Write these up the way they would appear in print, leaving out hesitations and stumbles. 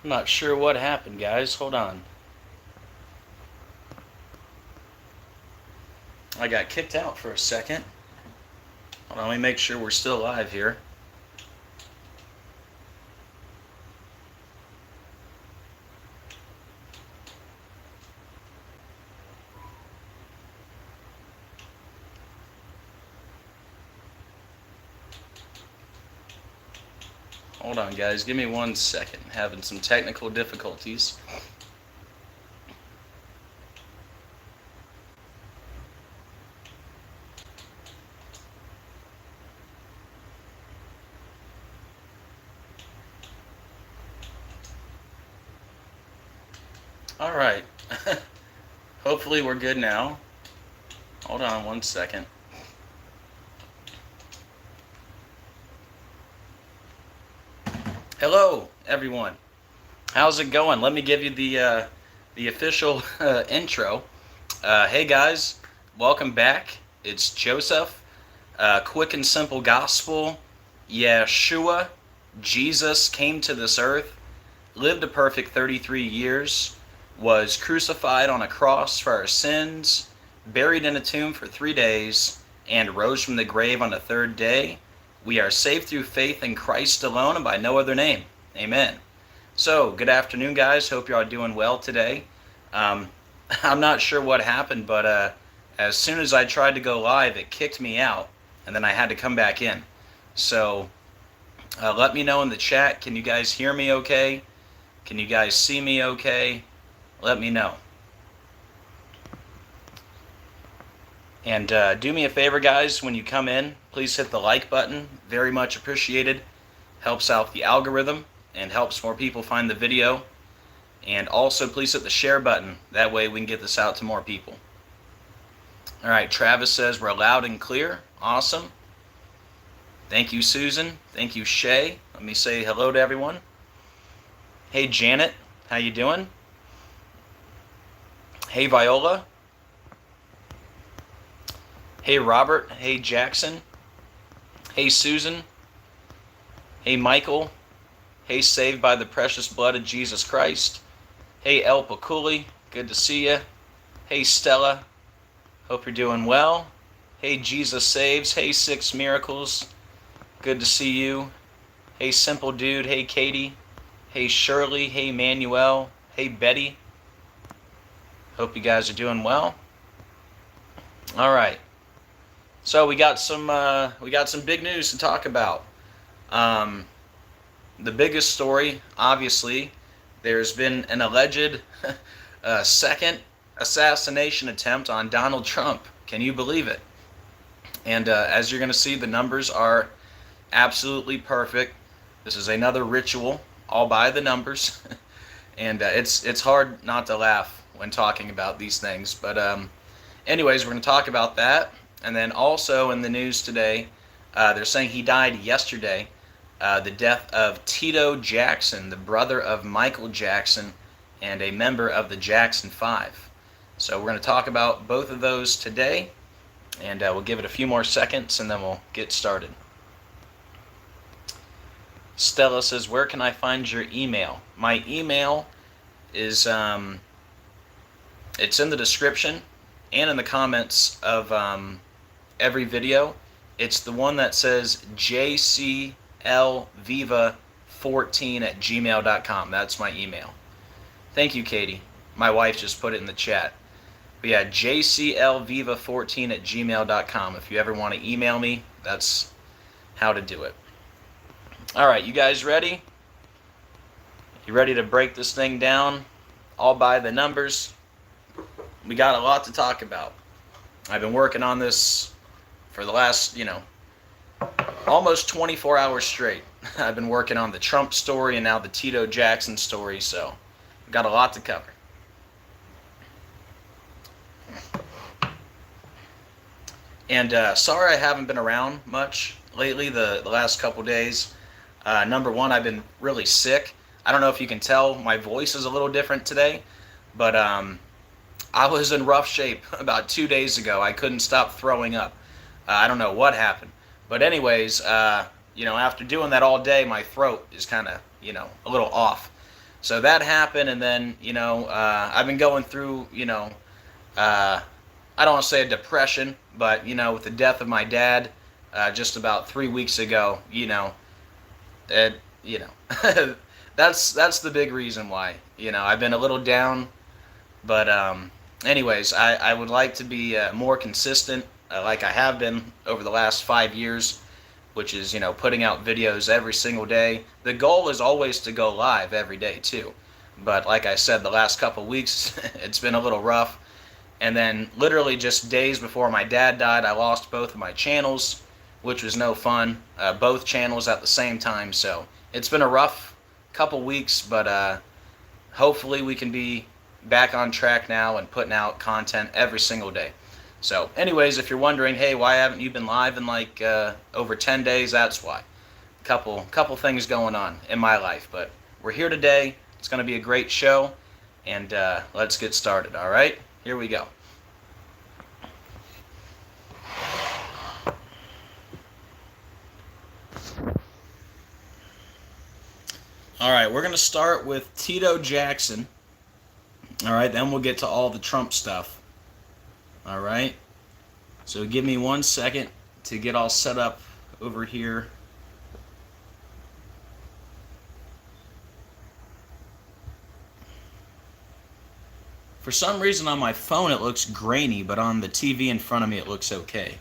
I'm not sure what happened, guys. Hold on. I got kicked out for a second. Hold on, let me make sure we're still live here. Hold on, guys. Give me 1 second. Having some technical difficulties. All right. Hopefully we're good now. Hold on 1 second. Hello, everyone. How's it going? Let me give you the official intro. Hey guys, welcome back. It's Joseph. Quick and simple gospel. Yeshua, Jesus came to this earth, lived a perfect 33 years, was crucified on a cross for our sins, buried in a tomb for 3 days, and rose from the grave on the third day. We are saved through faith in Christ alone and by no other name. Amen. So, good afternoon, guys. Hope you are doing well today. I'm not sure what happened, but as soon as I tried to go live, it kicked me out, and then I had to come back in. So, let me know in the chat. Can you guys hear me okay? Can you guys see me okay? Let me know. And do me a favor, guys, when you come in, please hit the like button. Very much appreciated. Helps out the algorithm and helps more people find the video. And also, please hit the share button. That way we can get this out to more people. All right, Travis says we're loud and clear. Awesome. Thank you, Susan. Thank you, Shay. Let me say hello to everyone. Hey, Janet. How you doing? Hey, Viola. Hey, Robert. Hey, Jackson. Hey, Susan. Hey, Michael. Hey, saved by the precious blood of Jesus Christ. Hey, El Paculi. Good to see you. Hey, Stella. Hope you're doing well. Hey, Jesus Saves. Hey, Six Miracles. Good to see you. Hey, Simple Dude. Hey, Katie. Hey, Shirley. Hey, Manuel. Hey, Betty. Hope you guys are doing well. All right. So we got some big news to talk about. The biggest story, obviously, there's been an alleged second assassination attempt on Donald Trump. Can you believe it? And as you're going to see, the numbers are absolutely perfect. This is another ritual, all by the numbers. And it's hard not to laugh when talking about these things. But anyways, we're going to talk about that. And then also in the news today, they're saying he died yesterday. The death of Tito Jackson, the brother of Michael Jackson and a member of the Jackson 5. So we're going to talk about both of those today, and we'll give it a few more seconds and then we'll get started. Stella says, where can I find your email? My email is, it's in the description and in the comments of every video. It's the one that says Jclviva14@gmail.com. That's my email. Thank you, Katie. My wife just put it in the chat. But yeah, Jclviva14@gmail.com. If you ever want to email me, that's how to do it. All right, you guys ready? You ready to break this thing down all by the numbers? We got a lot to talk about. I've been working on this for the last, almost 24 hours straight. I've been working on the Trump story and now the Tito Jackson story, so we've got a lot to cover. And sorry I haven't been around much lately the last couple days. Number one, I've been really sick. I don't know if you can tell, my voice is a little different today, but I was in rough shape about 2 days ago. I couldn't stop throwing up. I don't know what happened. But anyways, after doing that all day, my throat is kind of, a little off. So that happened, and then, I've been going through, I don't want to say a depression, but, with the death of my dad just about 3 weeks ago, it, that's the big reason why. I've been a little down, but anyways, I would like to be more consistent, like I have been over the last 5 years, which is, putting out videos every single day. The goal is always to go live every day too, but like I said, the last couple weeks it's been a little rough. And then literally just days before my dad died, I lost both of my channels, which was no fun. Both channels at the same time. So it's been a rough couple weeks, but hopefully we can be back on track now and putting out content every single day. So anyways, if you're wondering, hey, why haven't you been live in like over 10 days? That's why. Couple things going on in my life. But we're here today. It's going to be a great show. And let's get started, all right? Here we go. All right, we're going to start with Tito Jackson. All right, then we'll get to all the Trump stuff. All right, so give me 1 second to get all set up over here. For some reason on my phone it looks grainy, but on the TV in front of me it looks okay.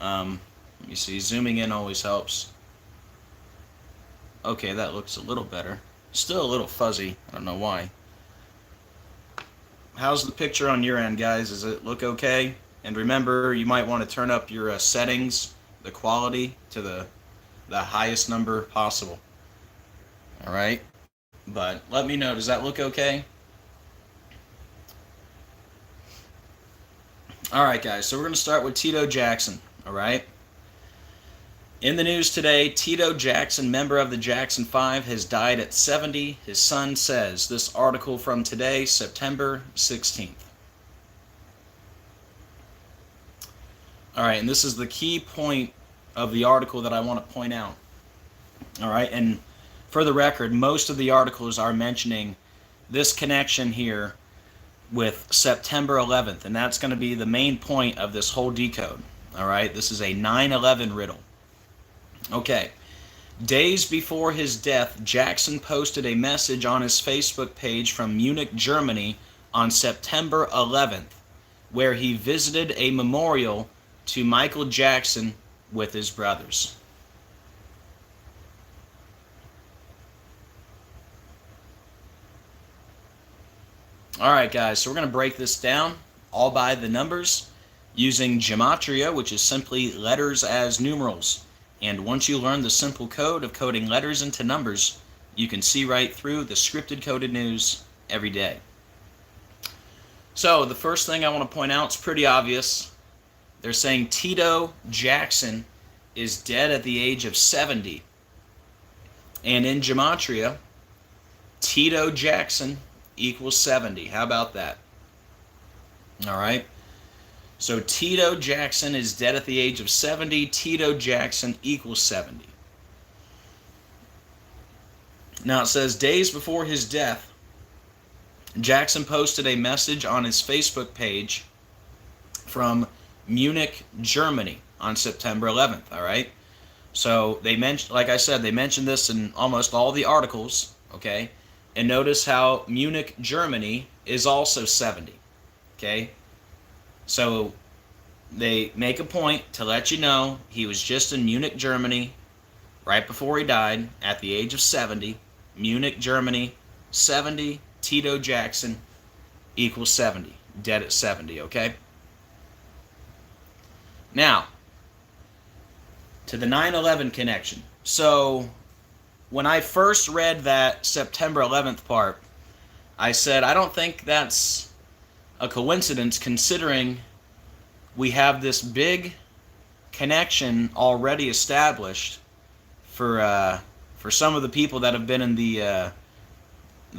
Let me see, zooming in always helps. Okay, that looks a little better. Still a little fuzzy, I don't know why. How's the picture on your end, guys? Does it look okay? And remember, you might want to turn up your settings, the quality, to the highest number possible. Alright? But let me know, does that look okay? Alright guys, so we're going to start with Tito Jackson, alright? In the news today, Tito Jackson, member of the Jackson 5, has died at 70, his son says. This article from today, September 16th. Alright, and this is the key point of the article that I want to point out. Alright, and for the record, most of the articles are mentioning this connection here with September 11th, and that's going to be the main point of this whole decode. Alright, this is a 9/11 riddle. Okay, days before his death, Jackson posted a message on his Facebook page from Munich, Germany on September 11th, where he visited a memorial to Michael Jackson with his brothers. Alright guys, so we're going to break this down all by the numbers using gematria, which is simply letters as numerals. And once you learn the simple code of coding letters into numbers, you can see right through the scripted coded news every day. So the first thing I want to point out is pretty obvious. They're saying Tito Jackson is dead at the age of 70. And in gematria, Tito Jackson equals 70. How about that? Alright. So Tito Jackson is dead at the age of 70. Tito Jackson equals 70. Now it says days before his death, Jackson posted a message on his Facebook page from Munich, Germany on September 11th. Alright. So they mentioned, like I said, they mentioned this in almost all the articles. Okay. And notice how Munich, Germany is also 70. Okay? So they make a point to let you know he was just in Munich, Germany right before he died at the age of 70. Munich, Germany, 70. Tito Jackson equals 70. Dead at 70, okay? Now, to the 9/11 connection. So when I first read that September 11th part, I said, I don't think that's a coincidence considering we have this big connection already established for some of the people that have been in the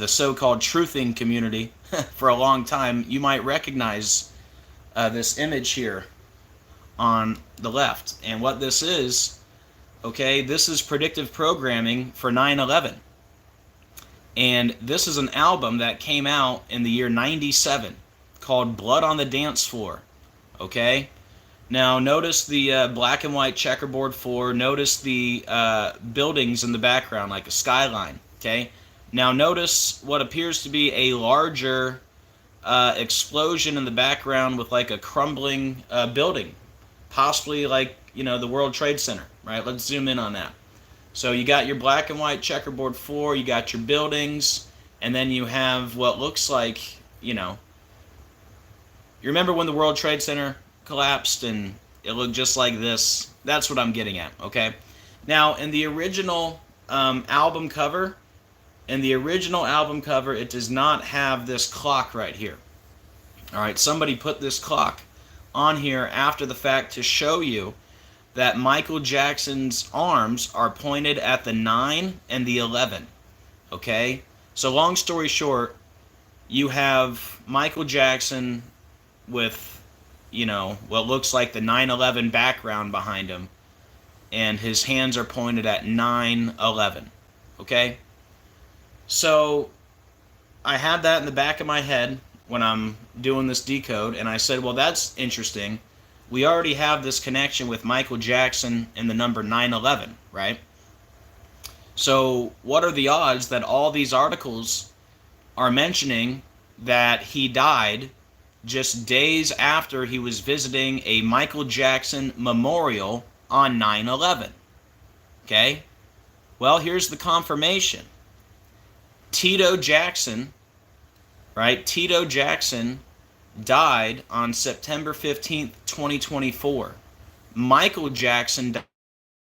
so-called truthing community for a long time. You might recognize this image here on the left. And what this is, okay, this is predictive programming for 9/11. And this is an album that came out in the year 97 called Blood on the Dance Floor. Okay? Now, notice the black and white checkerboard floor. Notice the buildings in the background, like a skyline. Okay? Now, notice what appears to be a larger explosion in the background with like a crumbling building. Possibly like, the World Trade Center, right? Let's zoom in on that. So you got your black and white checkerboard floor, you got your buildings, and then you have what looks like, you remember when the World Trade Center collapsed and it looked just like this? That's what I'm getting at, okay? Now, in the original album cover, it does not have this clock right here. All right, somebody put this clock on here after the fact to show you that Michael Jackson's arms are pointed at the 9 and the 11. Okay? So long story short, you have Michael Jackson with, what looks like the 9/11 background behind him, and his hands are pointed at 9/11. Okay? So I had that in the back of my head when I'm doing this decode, and I said, well, that's interesting. We already have this connection with Michael Jackson and the number 9/11, right? So what are the odds that all these articles are mentioning that he died just days after he was visiting a Michael Jackson memorial on 9/11? Okay? Well, here's the confirmation. Tito Jackson, right? Tito Jackson died on September 15th, 2024. Michael Jackson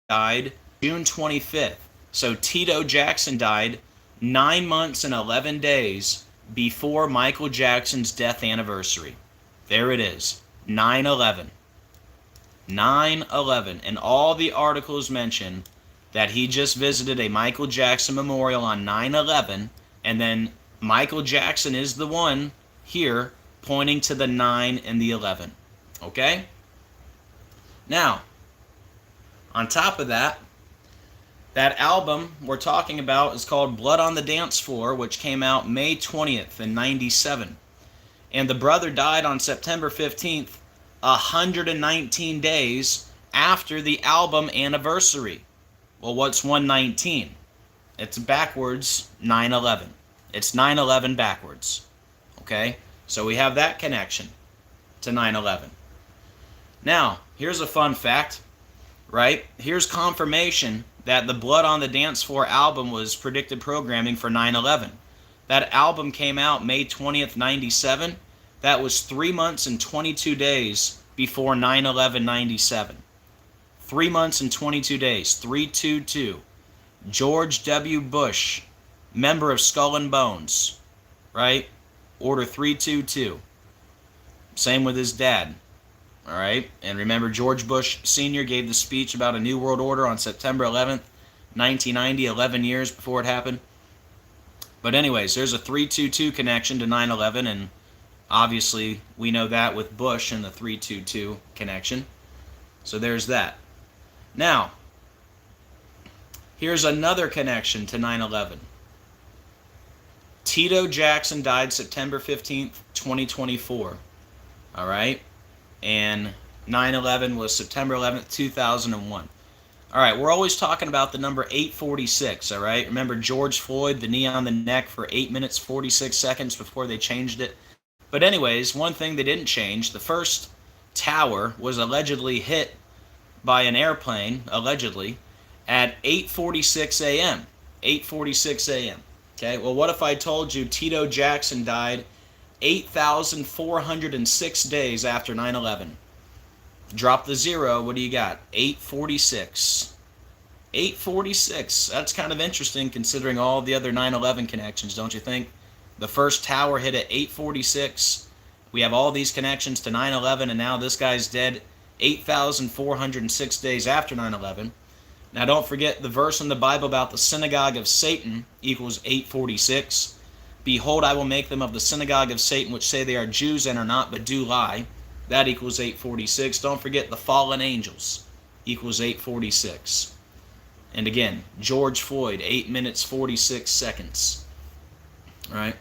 died June 25th. So Tito Jackson died 9 months and 11 days before Michael Jackson's death anniversary. There it is, 9/11. 9/11. And all the articles mention that he just visited a Michael Jackson memorial on 9/11, and then Michael Jackson is the one here pointing to the 9 and the 11. Okay? Now, on top of that, that album we're talking about is called Blood on the Dance Floor, which came out May 20th in 97. And the brother died on September 15th, 119 days after the album anniversary. Well, what's 119? It's backwards 9/11. It's 9/11 backwards. Okay? So we have that connection to 9/11. Now, here's a fun fact, right? Here's confirmation that the Blood on the Dance Floor album was predicted programming for 9/11. That album came out May 20th, 97. That was 3 months and 22 days before 9/11/97. 3 months and 22 days. 322. George W. Bush, member of Skull and Bones, right? Order 322. Same with his dad. All right? And remember, George Bush Sr. gave the speech about a new world order on September 11th, 1990, 11 years before it happened. But anyways, there's a 322 connection to 9/11, and obviously we know that with Bush and the 322 connection. So there's that. Now, here's another connection to 9/11. Tito Jackson died September 15th, 2024. All right? And 9/11 was September 11th, 2001. All right, we're always talking about the number 846, all right? Remember George Floyd, the knee on the neck for 8 minutes, 46 seconds before they changed it? But anyways, one thing they didn't change, the first tower was allegedly hit by an airplane, allegedly, at 8:46 a.m. 8:46 a.m. Okay, well, what if I told you Tito Jackson died 8,406 days after 9/11? Drop the zero, what do you got? 846. 846. That's kind of interesting considering all the other 9/11 connections, don't you think? The first tower hit at 846. We have all these connections to 9/11, and now this guy's dead 8,406 days after 9/11. Now don't forget the verse in the Bible about the synagogue of Satan equals 846. Behold, I will make them of the synagogue of Satan, which say they are Jews and are not, but do lie. That equals 846. Don't forget the fallen angels equals 846. And again, George Floyd, 8 minutes, 46 seconds. right?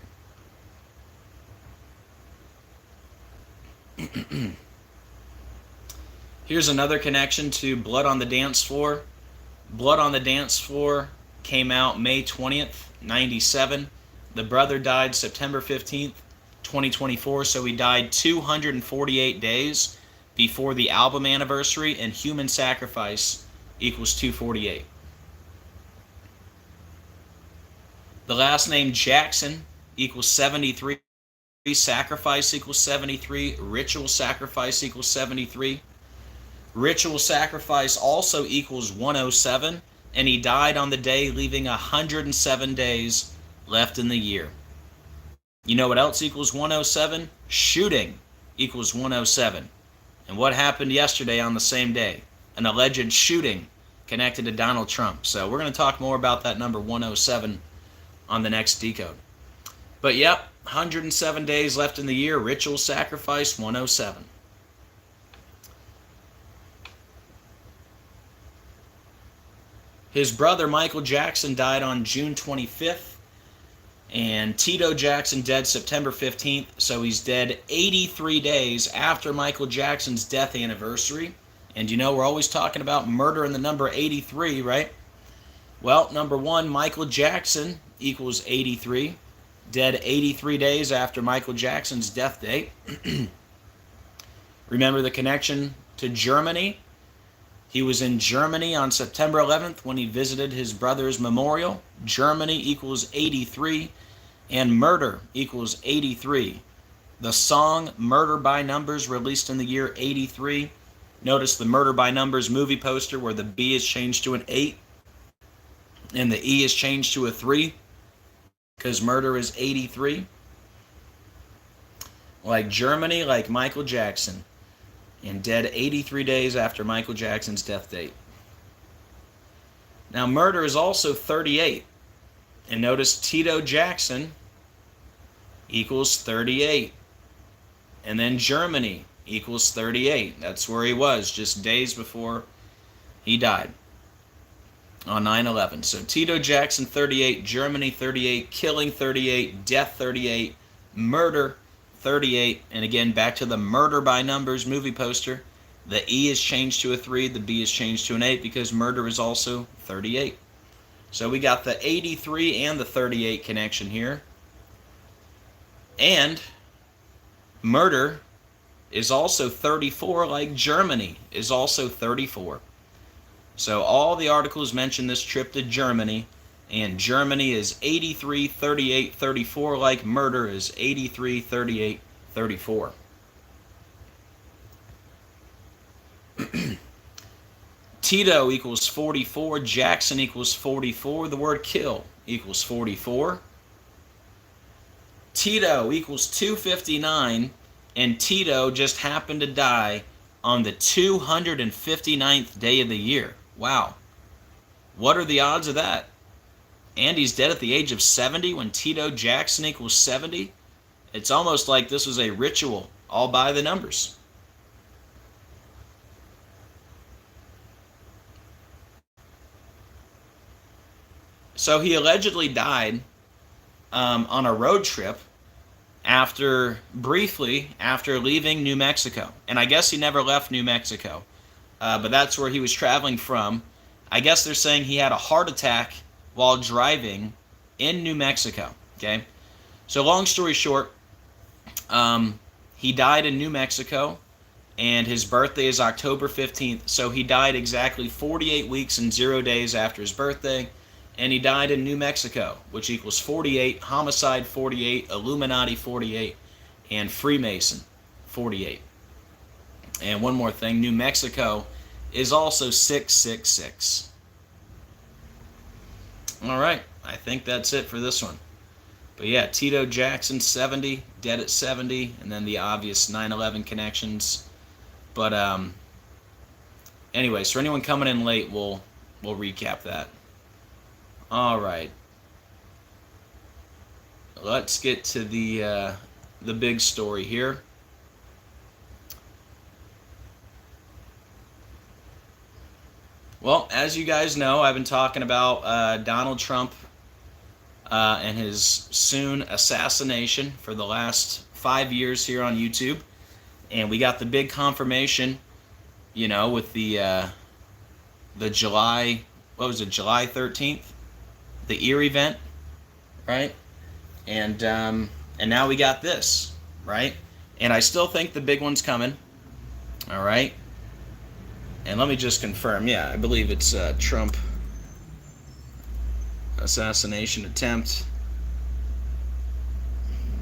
Here's another connection to Blood on the Dance Floor. Blood on the Dance Floor came out May 20th, 97. The brother died September 15th, 2024, so he died 248 days before the album anniversary, and Human Sacrifice equals 248. The last name Jackson equals 73. Sacrifice equals 73. Ritual sacrifice equals 73. Ritual sacrifice also equals 107, and he died on the day, leaving 107 days left in the year. You know what else equals 107? Shooting equals 107. And what happened yesterday on the same day? An alleged shooting connected to Donald Trump. So we're going to talk more about that number 107 on the next decode. But yep, 107 days left in the year. Ritual sacrifice 107. His brother Michael Jackson died on June 25th, and Tito Jackson dead September 15th, so he's dead 83 days after Michael Jackson's death anniversary. And you know, we're always talking about murder in the number 83, right? Well, number one, Michael Jackson equals 83, dead 83 days after Michael Jackson's death date. Remember the connection to Germany? He was in Germany on September 11th when he visited his brother's memorial. Germany equals 83, and murder equals 83. The song Murder by Numbers, released in the year 83. Notice the Murder by Numbers movie poster where the B is changed to an 8 and the E is changed to a 3 because murder is 83. Like Germany, like Michael Jackson. And dead 83 days after Michael Jackson's death date. Now, murder is also 38. And notice Tito Jackson equals 38. And then Germany equals 38. That's where he was just days before he died on 9/11. So Tito Jackson 38, Germany 38, killing 38, death 38, murder 38, and again, back to the Murder by Numbers movie poster. The E is changed to a 3, the B is changed to an 8 because murder is also 38. So we got the 83 and the 38 connection here. And murder is also 34, like Germany is also 34. So all the articles mention this trip to Germany, and Germany is 83, 38, 34, like murder is 83, 38, 34. Tito equals 44, Jackson equals 44, the word kill equals 44. Tito equals 259, and Tito just happened to die on the 259th day of the year. Wow. What are the odds of that? And he's dead at the age of 70 when Tito Jackson equals 70. It's almost like this was a ritual all by the numbers. So he allegedly died on a road trip briefly after leaving New Mexico. And I guess he never left New Mexico, but that's where he was traveling from. I guess they're saying he had a heart attack while driving in New Mexico. Okay, so long story short, he died in New Mexico, and his birthday is October 15th, so he died exactly 48 weeks and 0 days after his birthday, and he died in New Mexico, which equals 48, homicide 48, Illuminati 48, and Freemason 48. And one more thing, New Mexico is also 666. All right, I think that's it for this one. But yeah, Tito Jackson 70, dead at 70, and then the obvious 9/11 connections. But anyways, for anyone coming in late, we'll recap that. All right, let's get to the big story here. Well, as you guys know, I've been talking about Donald Trump and his soon assassination for the last 5 years here on YouTube. And we got the big confirmation, you know, with the July, what was it, July 13th? The Erie event, right? And now we got this, right? And I still think the big one's coming, all right? And let me just confirm, yeah, I believe it's Trump assassination attempt.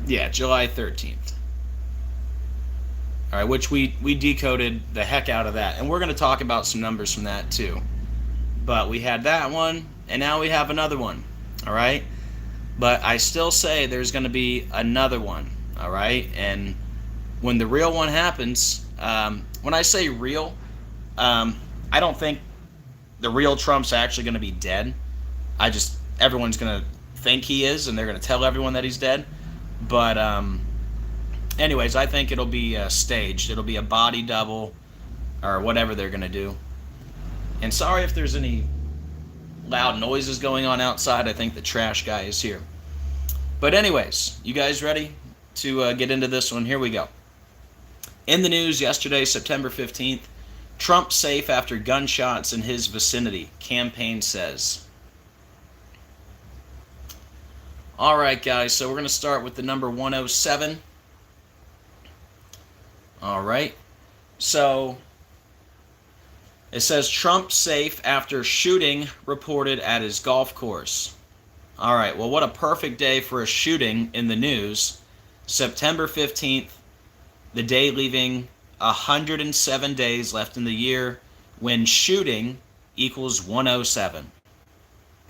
Yeah, July 13th. All right, which we decoded the heck out of that. And we're going to talk about some numbers from that too. But we had that one, and now we have another one, all right? But I still say there's going to be another one, all right? And when the real one happens, when I say real, I don't think the real Trump's actually going to be dead. Everyone's going to think he is, and they're going to tell everyone that he's dead. But anyways, I think it'll be staged. It'll be a body double or whatever they're going to do. And sorry if there's any loud noises going on outside. I think the trash guy is here. But anyways, you guys ready to get into this one? Here we go. In the news yesterday, September 15th, Trump safe after gunshots in his vicinity, campaign says. All right, guys, so we're going to start with the number 107. All right, so it says Trump safe after shooting reported at his golf course. All right, well, what a perfect day for a shooting in the news. September 15th, the day leaving 107 days left in the year when shooting equals 107.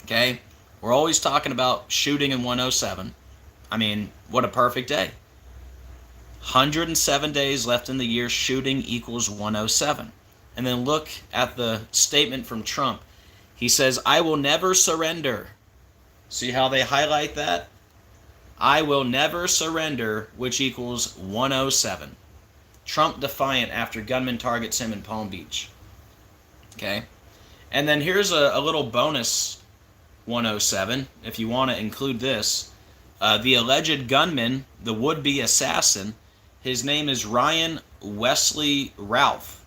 Okay? We're always talking about shooting in 107. I mean, what a perfect day. 107 days left in the year, shooting equals 107. And then look at the statement from Trump. He says, I will never surrender. See how they highlight that? I will never surrender, which equals 107. Trump defiant after gunman targets him in Palm Beach. Okay? And then here's a little bonus 107, if you want to include this. The alleged gunman, the would-be assassin, his name is Ryan Wesley Ralph.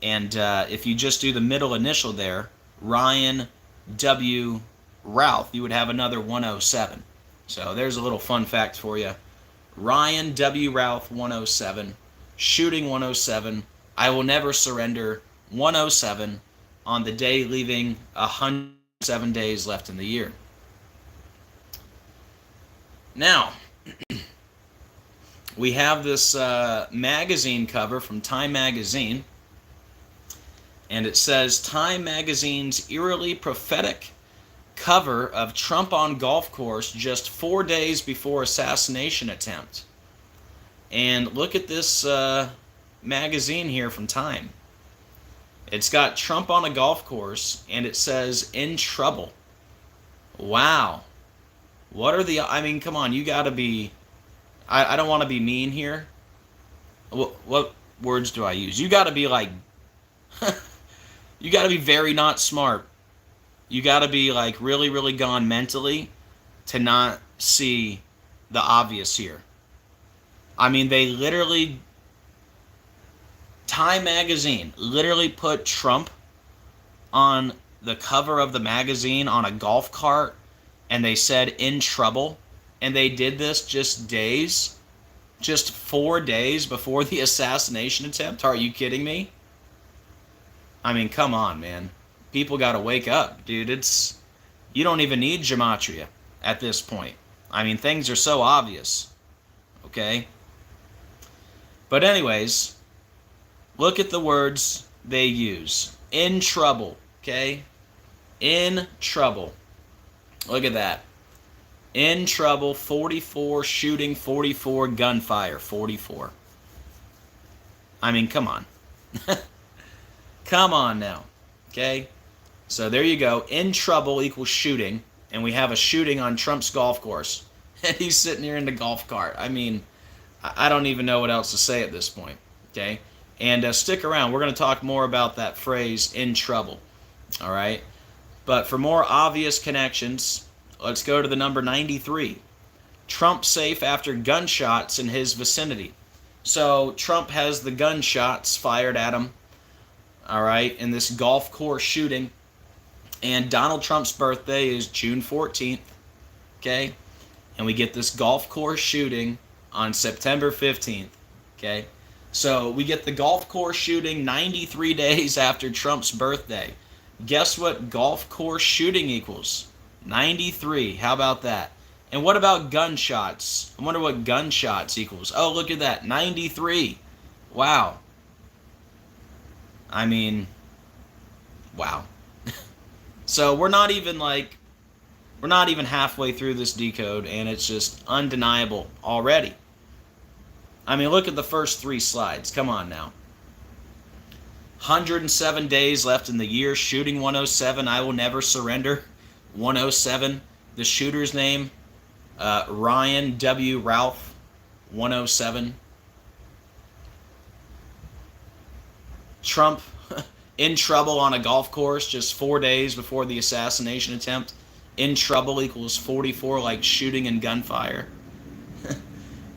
And if you just do the middle initial there, Ryan W. Ralph, you would have another 107. So there's a little fun fact for you. Ryan W. Ralph 107, shooting 107, I will never surrender 107 on the day leaving 107 days left in the year. Now, we have this magazine cover from Time Magazine, and it says Time Magazine's eerily prophetic cover of Trump on golf course just 4 days before assassination attempt. And look at this magazine here from Time. It's got Trump on a golf course, and it says, in trouble. Wow. What are the... I mean, come on, you gotta be... I don't want to be mean here. What words do I use? You gotta be like... you gotta be very not smart. You gotta be like really, really gone mentally to not see the obvious here. I mean, they literally... Time Magazine literally put Trump on the cover of the magazine on a golf cart, and they said, in trouble. And they did this just 4 days before the assassination attempt. Are you kidding me? I mean, come on, man. People got to wake up, dude. You don't even need gematria at this point. I mean, things are so obvious. Okay? But anyways, look at the words they use. In trouble, okay? In trouble. Look at that. In trouble, 44, shooting 44, gunfire 44. I mean, come on. Come on now, okay? So there you go. In trouble equals shooting, and we have a shooting on Trump's golf course. And he's sitting here in the golf cart. I mean, I don't even know what else to say at this point, okay? And stick around. We're going to talk more about that phrase, in trouble, all right? But for more obvious connections, Let's go to the number 93. Trump safe after gunshots in his vicinity. So Trump has the gunshots fired at him, all right, in this golf course shooting. And Donald Trump's birthday is June 14th, okay? And we get this golf course shooting on September 15th, okay? So we get the golf course shooting 93 days after Trump's birthday. Guess what golf course shooting equals? 93. How about that? And what about gunshots? I wonder what gunshots equals. Oh, look at that. 93. Wow. I mean, wow. So we're not even halfway through this decode, and it's just undeniable already. I mean, look at the first 3 slides. Come on now. 107 days left in the year. Shooting 107. I will never surrender. 107. The shooter's name, Ryan W. Ralph. 107. Trump in trouble on a golf course just 4 days before the assassination attempt. In trouble equals 44, like shooting and gunfire.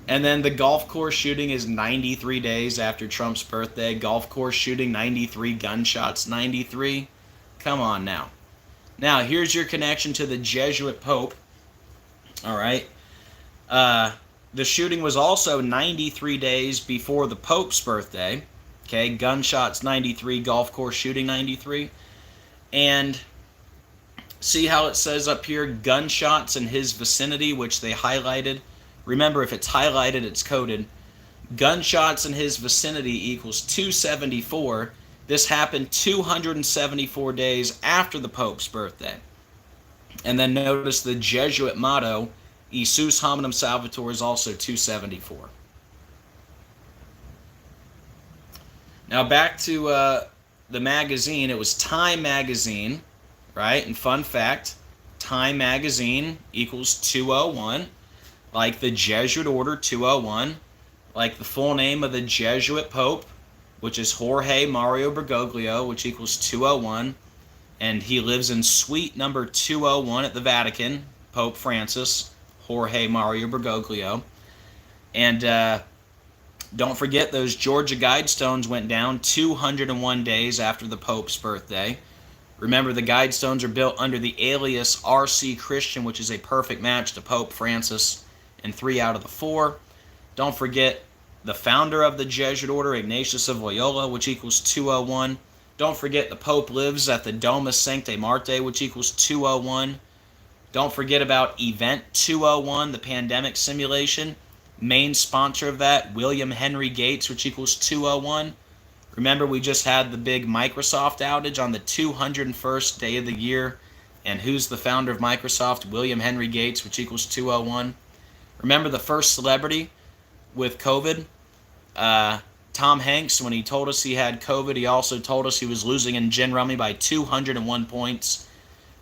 And then the golf course shooting is 93 days after Trump's birthday. Golf course shooting 93, gunshots 93. Come on now. Now, here's your connection to the Jesuit Pope. All right. The shooting was also 93 days before the Pope's birthday. Okay, gunshots 93, golf course shooting 93. And see how it says up here, gunshots in his vicinity, which they highlighted. Remember, if it's highlighted, it's coded. Gunshots in his vicinity equals 274. This happened 274 days after the Pope's birthday. And then notice the Jesuit motto, Isus hominum salvator, is also 274. Now back to the magazine. It was Time magazine, right? And fun fact, Time magazine equals 201, like the Jesuit order 201, like the full name of the Jesuit Pope, which is Jorge Mario Bergoglio, which equals 201, and he lives in suite number 201 at the Vatican, Pope Francis, Jorge Mario Bergoglio. And don't forget, those Georgia Guidestones went down 201 days after the Pope's birthday. Remember, the Guidestones are built under the alias R.C. Christian, which is a perfect match to Pope Francis in 3 out of the 4. Don't forget the founder of the Jesuit order, Ignatius of Loyola, which equals 201. Don't forget the Pope lives at the Domus Sanctae Martyr, which equals 201. Don't forget about Event 201, the pandemic simulation. Main sponsor of that, William Henry Gates, which equals 201. Remember, we just had the big Microsoft outage on the 201st day of the year. And who's the founder of Microsoft? William Henry Gates, which equals 201. Remember the first celebrity with COVID? Tom Hanks, when he told us he had COVID, he also told us he was losing in gin rummy by 201 points.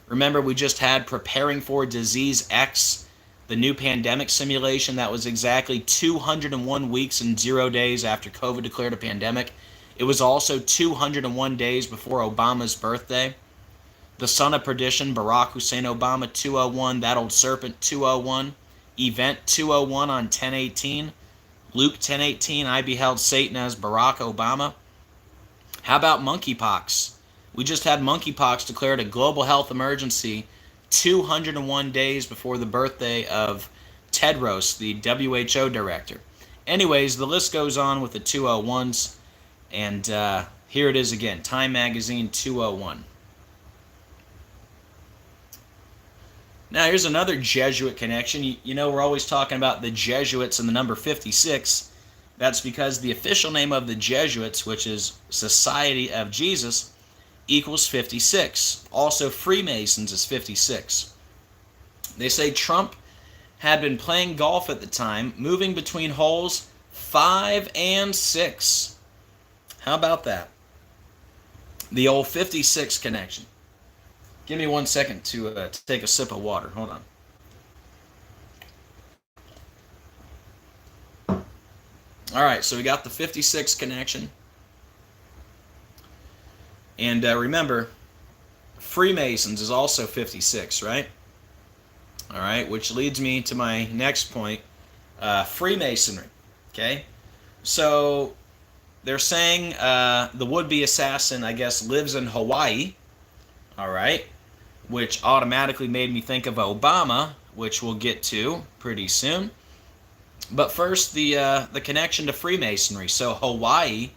Remember, we just had Preparing for Disease X, the new pandemic simulation that was exactly 201 weeks and 0 days after COVID declared a pandemic. It was also 201 days before Obama's birthday. The Son of Perdition, Barack Hussein Obama, 201. That Old Serpent, 201. Event 201 on 10/18. Luke 10:18, I beheld Satan as Barack Obama. How about monkeypox? We just had monkeypox declared a global health emergency 201 days before the birthday of Tedros, the WHO director. Anyways, the list goes on with the 201s, and here it is again, Time Magazine 201. Now here's another Jesuit connection. You know, we're always talking about the Jesuits and the number 56. That's because the official name of the Jesuits, which is Society of Jesus, equals 56. Also, Freemasons is 56. They say Trump had been playing golf at the time, moving between holes 5 and 6. How about that? The old 56 connection. Give me 1 second to take a sip of water. Hold on. All right, so we got the 56 connection. And remember, Freemasons is also 56, right? All right, which leads me to my next point, Freemasonry. Okay, so they're saying the would-be assassin, I guess, lives in Hawaii. All right, which automatically made me think of Obama, which we'll get to pretty soon. But first, the connection to Freemasonry. So Hawaii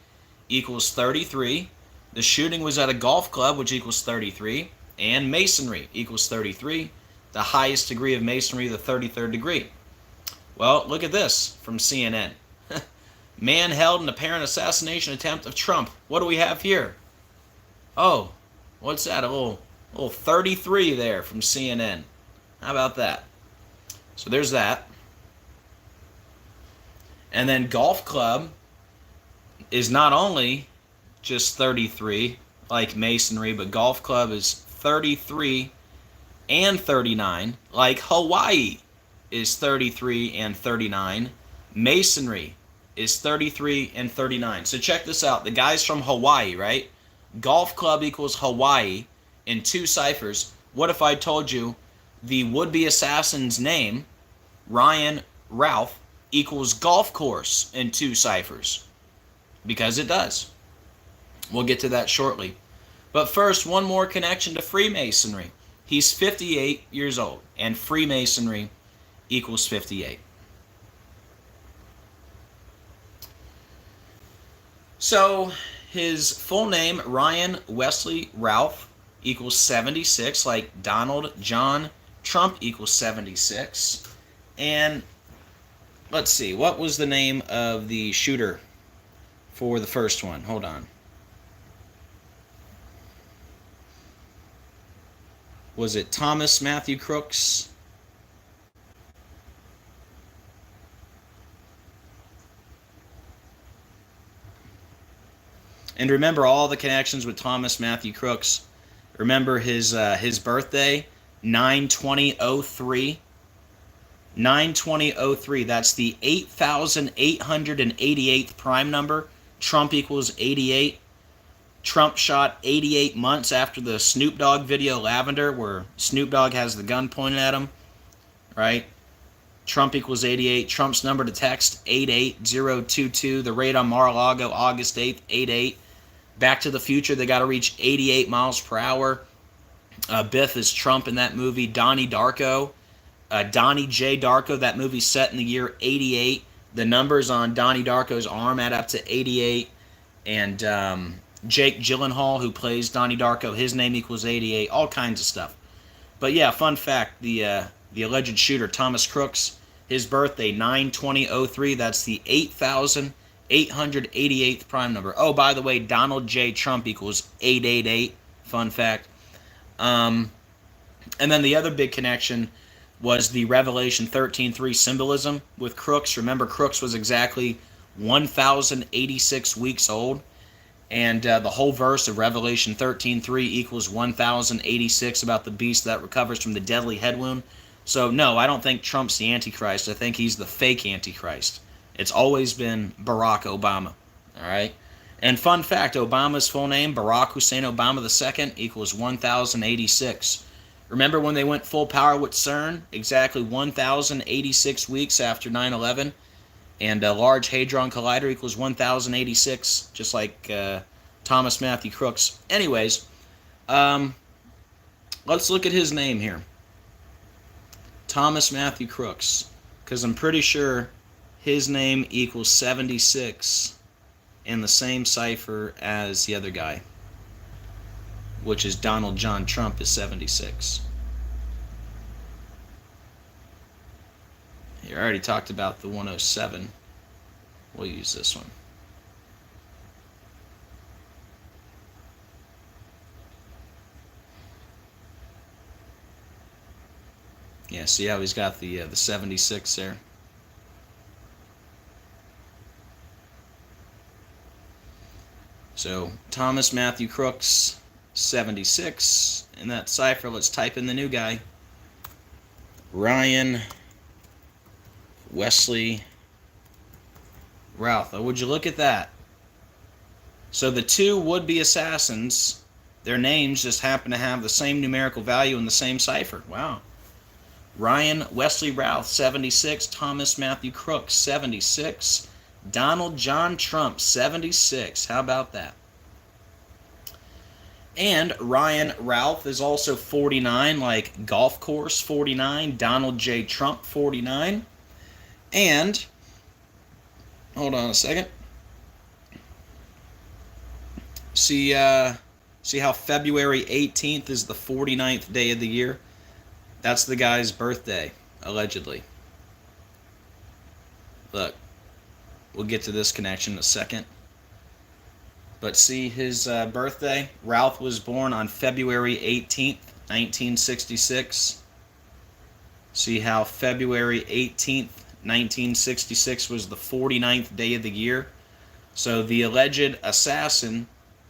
equals 33. The shooting was at a golf club, which equals 33. And Masonry equals 33. The highest degree of Masonry, the 33rd degree. Well, look at this from CNN. Man held in apparent assassination attempt of Trump. What do we have here? Oh, what's that? A little 33 there from CNN. How about that? So there's that. And then golf club is not only just 33 like Masonry, but golf club is 33 and 39 like Hawaii is 33 and 39. Masonry is 33 and 39. So check this out. The guy's from Hawaii, right? Golf club equals Hawaii in 2 ciphers. What if I told you the would-be assassin's name, Ryan Ralph, equals golf course in 2 ciphers? Because it does. We'll get to that shortly. But first, one more connection to Freemasonry. He's 58 years old, and Freemasonry equals 58. So his full name, Ryan Wesley Ralph, equals 76, like Donald John Trump equals 76. And let's see, what was the name of the shooter for the first one? Hold on. Was it Thomas Matthew Crooks? And remember all the connections with Thomas Matthew Crooks. Remember his birthday, 9/20/03. 9/20/03. That's the 8,888th prime number. Trump equals 88. Trump shot 88 months after the Snoop Dogg video Lavender, where Snoop Dogg has the gun pointed at him, right? Trump equals 88. Trump's number to text, 88022. The raid on Mar-a-Lago, August 8th, 88. Back to the Future, they got to reach 88 miles per hour. Biff is Trump in that movie. Donnie Darko. Donnie J. Darko, that movie set in the year 88. The numbers on Donnie Darko's arm add up to 88. And Jake Gyllenhaal, who plays Donnie Darko, his name equals 88. All kinds of stuff. But yeah, fun fact, the alleged shooter, Thomas Crooks, his birthday, 9/20/03. That's the 8,888th prime number. Oh, by the way, Donald J. Trump equals 888. Fun fact. And then the other big connection was the Revelation 13:3 symbolism with Crooks. Remember, Crooks was exactly 1,086 weeks old. And the whole verse of Revelation 13:3 equals 1,086 about the beast that recovers from the deadly head wound. So, no, I don't think Trump's the Antichrist. I think he's the fake Antichrist. It's always been Barack Obama. All right? And fun fact, Obama's full name, Barack Hussein Obama II, equals 1,086. Remember when they went full power with CERN? Exactly 1,086 weeks after 9/11. And a Large Hadron Collider equals 1,086, just like Thomas Matthew Crooks. Anyways, let's look at his name here. Thomas Matthew Crooks. Because I'm pretty sure his name equals 76 in the same cipher as the other guy, which is Donald John Trump is 76. I already talked about the 107. We'll use this one. Yeah, see how he's got the 76 there? So, Thomas Matthew Crooks, 76. In that cipher, let's type in the new guy. Ryan Wesley Ralph. Oh, would you look at that? So the two would-be assassins, their names just happen to have the same numerical value in the same cipher. Wow. Ryan Wesley Routh, 76. Thomas Matthew Crooks, 76. Donald John Trump, 76. How about that? And Ryan Ralph is also 49, like Golf Course 49, Donald J. Trump 49. And, hold on a second. See how February 18th is the 49th day of the year? That's the guy's birthday, allegedly. Look, we'll get to this connection in a second. But see his birthday? Ralph was born on February 18th, 1966. See how February 18th, 1966 was the 49th day of the year? So the alleged assassin,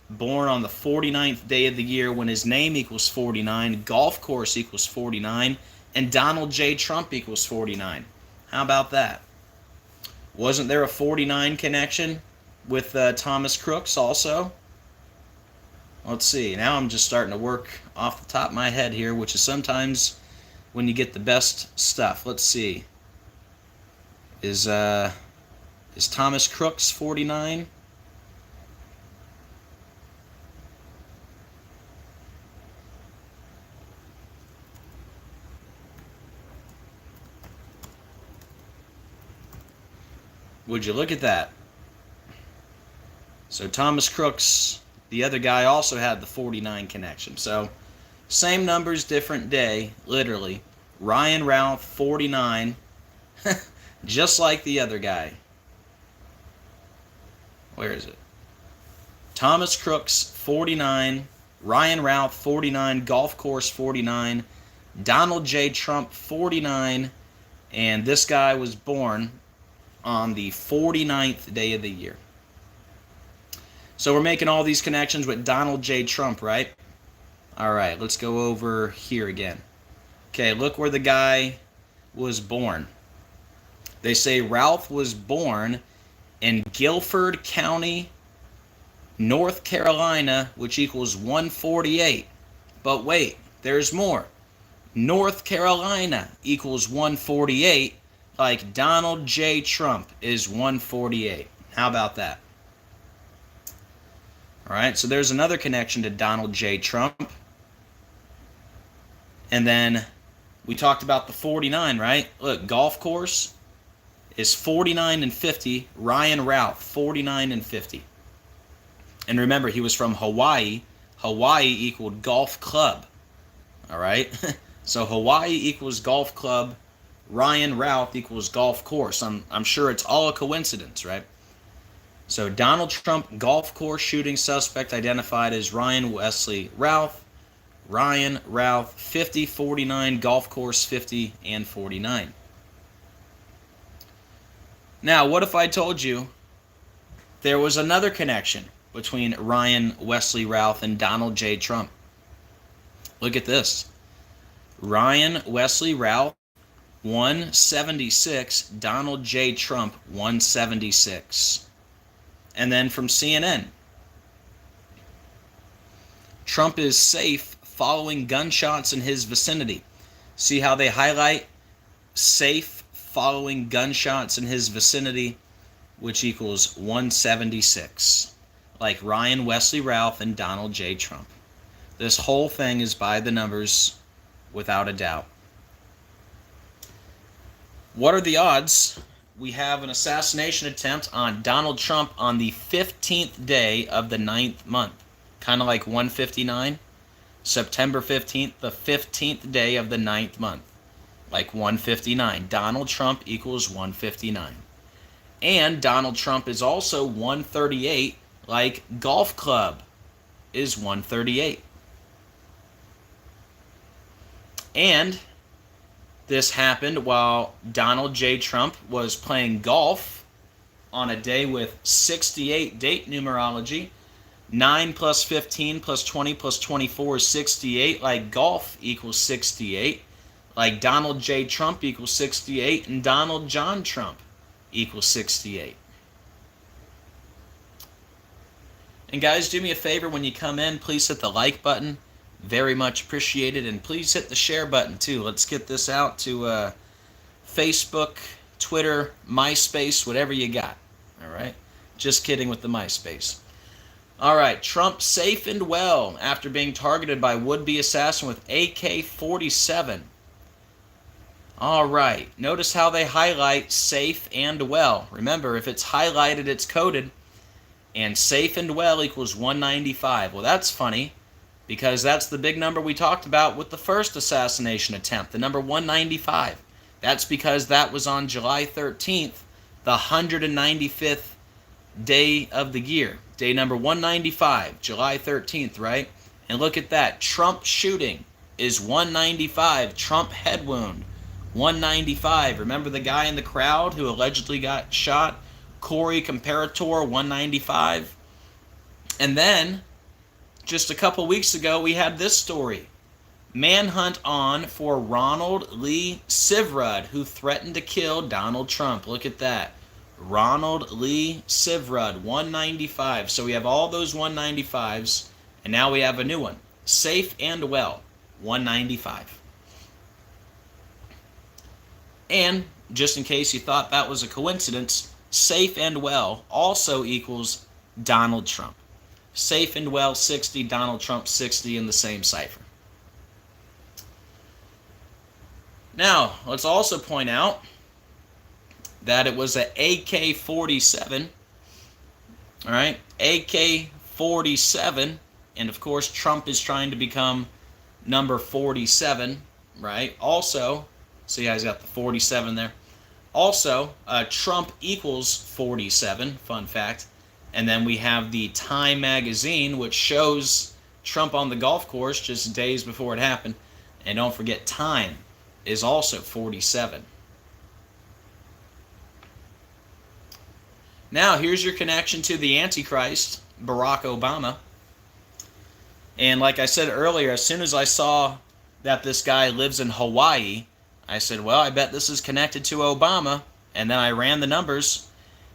born on the 49th day of the year when his name equals 49, golf course equals 49, and Donald J. Trump equals 49. How about that? Wasn't there a 49 connection with Thomas Crooks also? Let's see. Now I'm just starting to work off the top of my head here, which is sometimes when you get the best stuff. Let's see. Is Thomas Crooks 49? Would you look at that? So Thomas Crooks, the other guy, also had the 49 connection. So same numbers, different day, literally. Ryan Ralph, 49, just like the other guy. Where is it? Thomas Crooks, 49. Ryan Ralph, 49. Golf Course, 49. Donald J. Trump, 49. And this guy was born on the 49th day of the year. So we're making all these connections with Donald J. Trump, right? All right, let's go over here again. Okay, look where the guy was born. They say Ralph was born in Guilford County, North Carolina, which equals 148. But wait, there's more. North Carolina equals 148, like Donald J. Trump is 148. How about that? All right, so there's another connection to Donald J. Trump. And then we talked about the 49, right? Look, golf course is 49 and 50. Ryan Ralph, 49 and 50. And remember, he was from Hawaii. Hawaii equaled golf club. All right? So Hawaii equals golf club. Ryan Ralph equals golf course. I'm sure it's all a coincidence, right? So Donald Trump, golf course shooting suspect identified as Ryan Wesley Ralph. Ryan Ralph, 50, 49, golf course 50 and 49. Now, what if I told you there was another connection between Ryan Wesley Ralph and Donald J. Trump? Look at this. Ryan Wesley Ralph, 176. Donald J. Trump, 176. And then from CNN, Trump is safe following gunshots in his vicinity. See how they highlight safe following gunshots in his vicinity, which equals 176. Like Ryan Wesley Ralph and Donald J. Trump. This whole thing is by the numbers, without a doubt. What are the odds we have an assassination attempt on Donald Trump on the 15th day of the 9th month? Kind of like 159. September 15th, the 15th day of the 9th month. Like 159. Donald Trump equals 159. And Donald Trump is also 138, like golf club is 138. And this happened while Donald J. Trump was playing golf on a day with 68 date numerology. 9 plus 15 plus 20 plus 24 is 68. Like golf equals 68. Like Donald J. Trump equals 68. And Donald John Trump equals 68. And guys, do me a favor when you come in, please hit the like button. Very much appreciated. And please hit the share button too. Let's get this out to Facebook, Twitter, MySpace, whatever you got. All right? Just kidding with the MySpace. All right, Trump safe and well after being targeted by would-be assassin with AK-47. All right, notice how they highlight safe and well. Remember, if it's highlighted, it's coded. And safe and well equals 195. Well, that's funny, because that's the big number we talked about with the first assassination attempt, the number 195. That's because that was on July 13th, the 195th day of the year. Day number 195, July 13th, right? And look at that. Trump shooting is 195. Trump head wound, 195. Remember the guy in the crowd who allegedly got shot? Corey Comparator, 195. And then, just a couple weeks ago, we had this story. Manhunt on for Ronald Lee Sivrud, who threatened to kill Donald Trump. Look at that. Ronald Lee Sivrud, 195. So we have all those 195s, and now we have a new one. Safe and well, 195. And, just in case you thought that was a coincidence, safe and well also equals Donald Trump. Safe and well, 60, Donald Trump, 60 in the same cipher. Now, let's also point out that it was an AK-47, all right, AK-47, and of course Trump is trying to become number 47, right? Also, see how he's got the 47 there. Also, Trump equals 47, fun fact. And then we have the Time magazine, which shows Trump on the golf course just days before it happened. And don't forget, Time is also 47. Now, here's your connection to the Antichrist, Barack Obama. And like I said earlier, as soon as I saw that this guy lives in Hawaii, I said, well, I bet this is connected to Obama. And then I ran the numbers,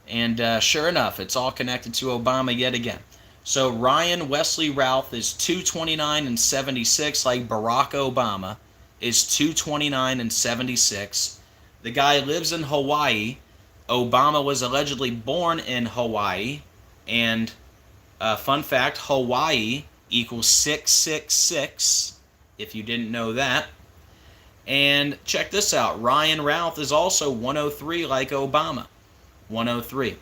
and sure enough, it's all connected to Obama yet again. So Ryan Wesley Routh is 229 and 76, like Barack Obama is 229 and 76. The guy lives in Hawaii. Obama was allegedly born in Hawaii. And fun fact, Hawaii equals 666, if you didn't know that. And check this out. Ryan Routh is also 103 like Obama. 103.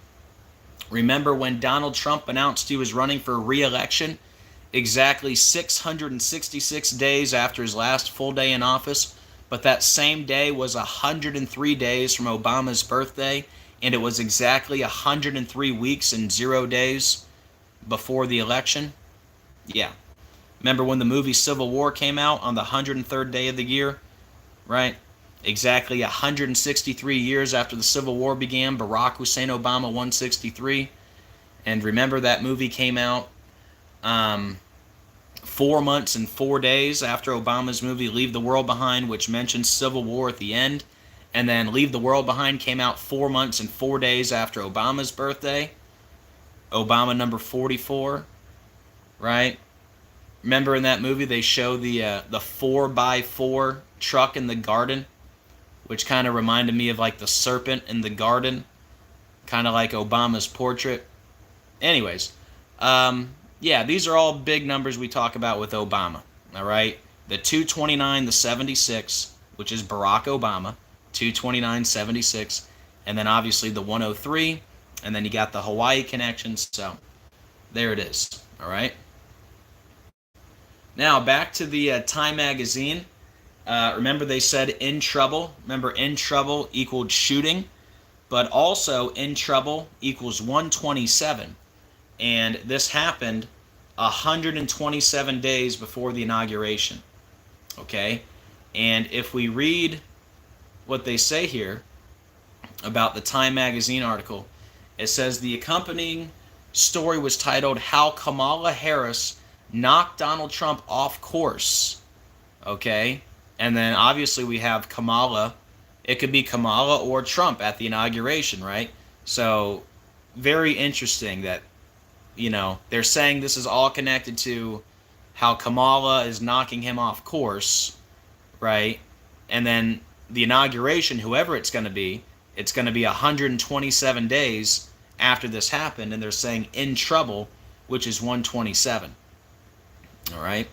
Remember when Donald Trump announced he was running for re-election exactly 666 days after his last full day in office? But that same day was 103 days from Obama's birthday, and it was exactly 103 weeks and 0 days before the election. Yeah. Remember when the movie Civil War came out on the 103rd day of the year? Right? Exactly 163 years after the Civil War began, Barack Hussein Obama 163. And remember that movie came out 4 months and 4 days after Obama's movie Leave the World Behind, which mentions Civil War at the end. And then Leave the World Behind came out 4 months and 4 days after Obama's birthday. Obama number 44, right? Remember in that movie they show the 4x4 truck in the garden, which kind of reminded me of like the serpent in the garden, kind of like Obama's portrait. Anyways, yeah, these are all big numbers we talk about with Obama, all right? The 229, the 76, which is Barack Obama, 229, 76, and then obviously the 103, and then you got the Hawaii connections, so there it is, all right? Now, back to the Time magazine. Remember they said in trouble. Remember, in trouble equaled shooting, but also in trouble equals 127. And this happened 127 days before the inauguration. Okay? And if we read what they say here about the Time magazine article, it says the accompanying story was titled How Kamala Harris Knocked Donald Trump Off Course. Okay? And then obviously we have Kamala. It could be Kamala or Trump at the inauguration, right? So very interesting that, you know, they're saying this is all connected to how Kamala is knocking him off course, right? And then the inauguration, whoever it's going to be 127 days after this happened, and they're saying in trouble, which is 127. All right?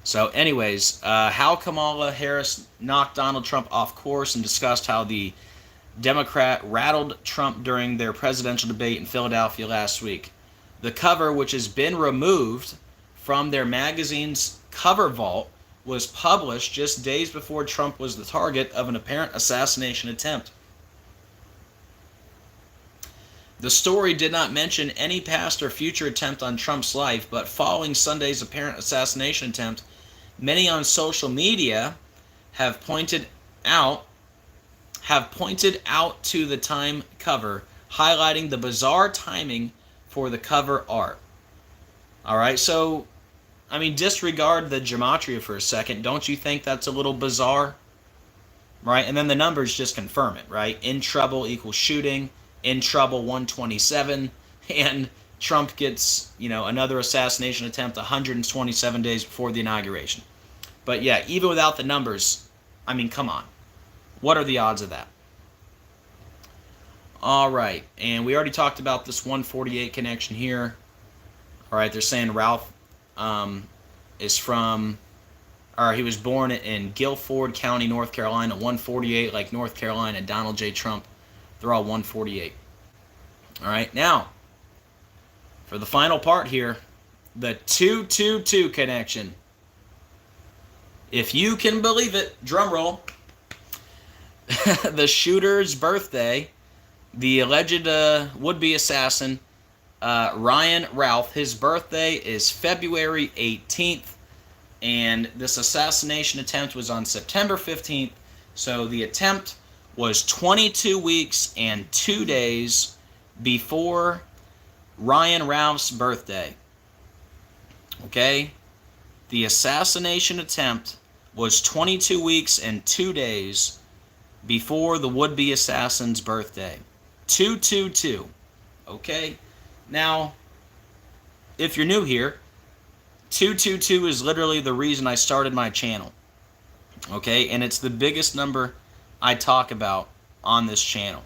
So anyways, how Kamala Harris knocked Donald Trump off course, and discussed how the Democrat rattled Trump during their presidential debate in Philadelphia last week. The cover, which has been removed from their magazine's cover vault, was published just days before Trump was the target of an apparent assassination attempt. The story did not mention any past or future attempt on Trump's life, but following Sunday's apparent assassination attempt, many on social media have pointed out to the Time cover, highlighting the bizarre timing for the cover art. All right, so, I mean, disregard the gematria for a second. Don't you think that's a little bizarre? Right, and then the numbers just confirm it, right? In trouble equals shooting, in trouble 127, and Trump gets, another assassination attempt 127 days before the inauguration. But yeah, even without the numbers, I mean, come on. What are the odds of that? All right, and we already talked about this 148 connection here. All right, they're saying Ralph is from, or he was born in Guilford County, North Carolina, 148, like North Carolina, Donald J. Trump. They're all 148. All right, now, for the final part here, the 222 connection. If you can believe it, drum roll. The shooter's birthday, the alleged would-be assassin, Ryan Ralph, his birthday is February 18th, and this assassination attempt was on September 15th, so the attempt was 22 weeks and 2 days before Ryan Ralph's birthday. Okay? The assassination attempt was 22 weeks and 2 days before the would-be assassin's birthday. 222. Okay? Now, if you're new here, 222 is literally the reason I started my channel. Okay? And it's the biggest number I talk about on this channel.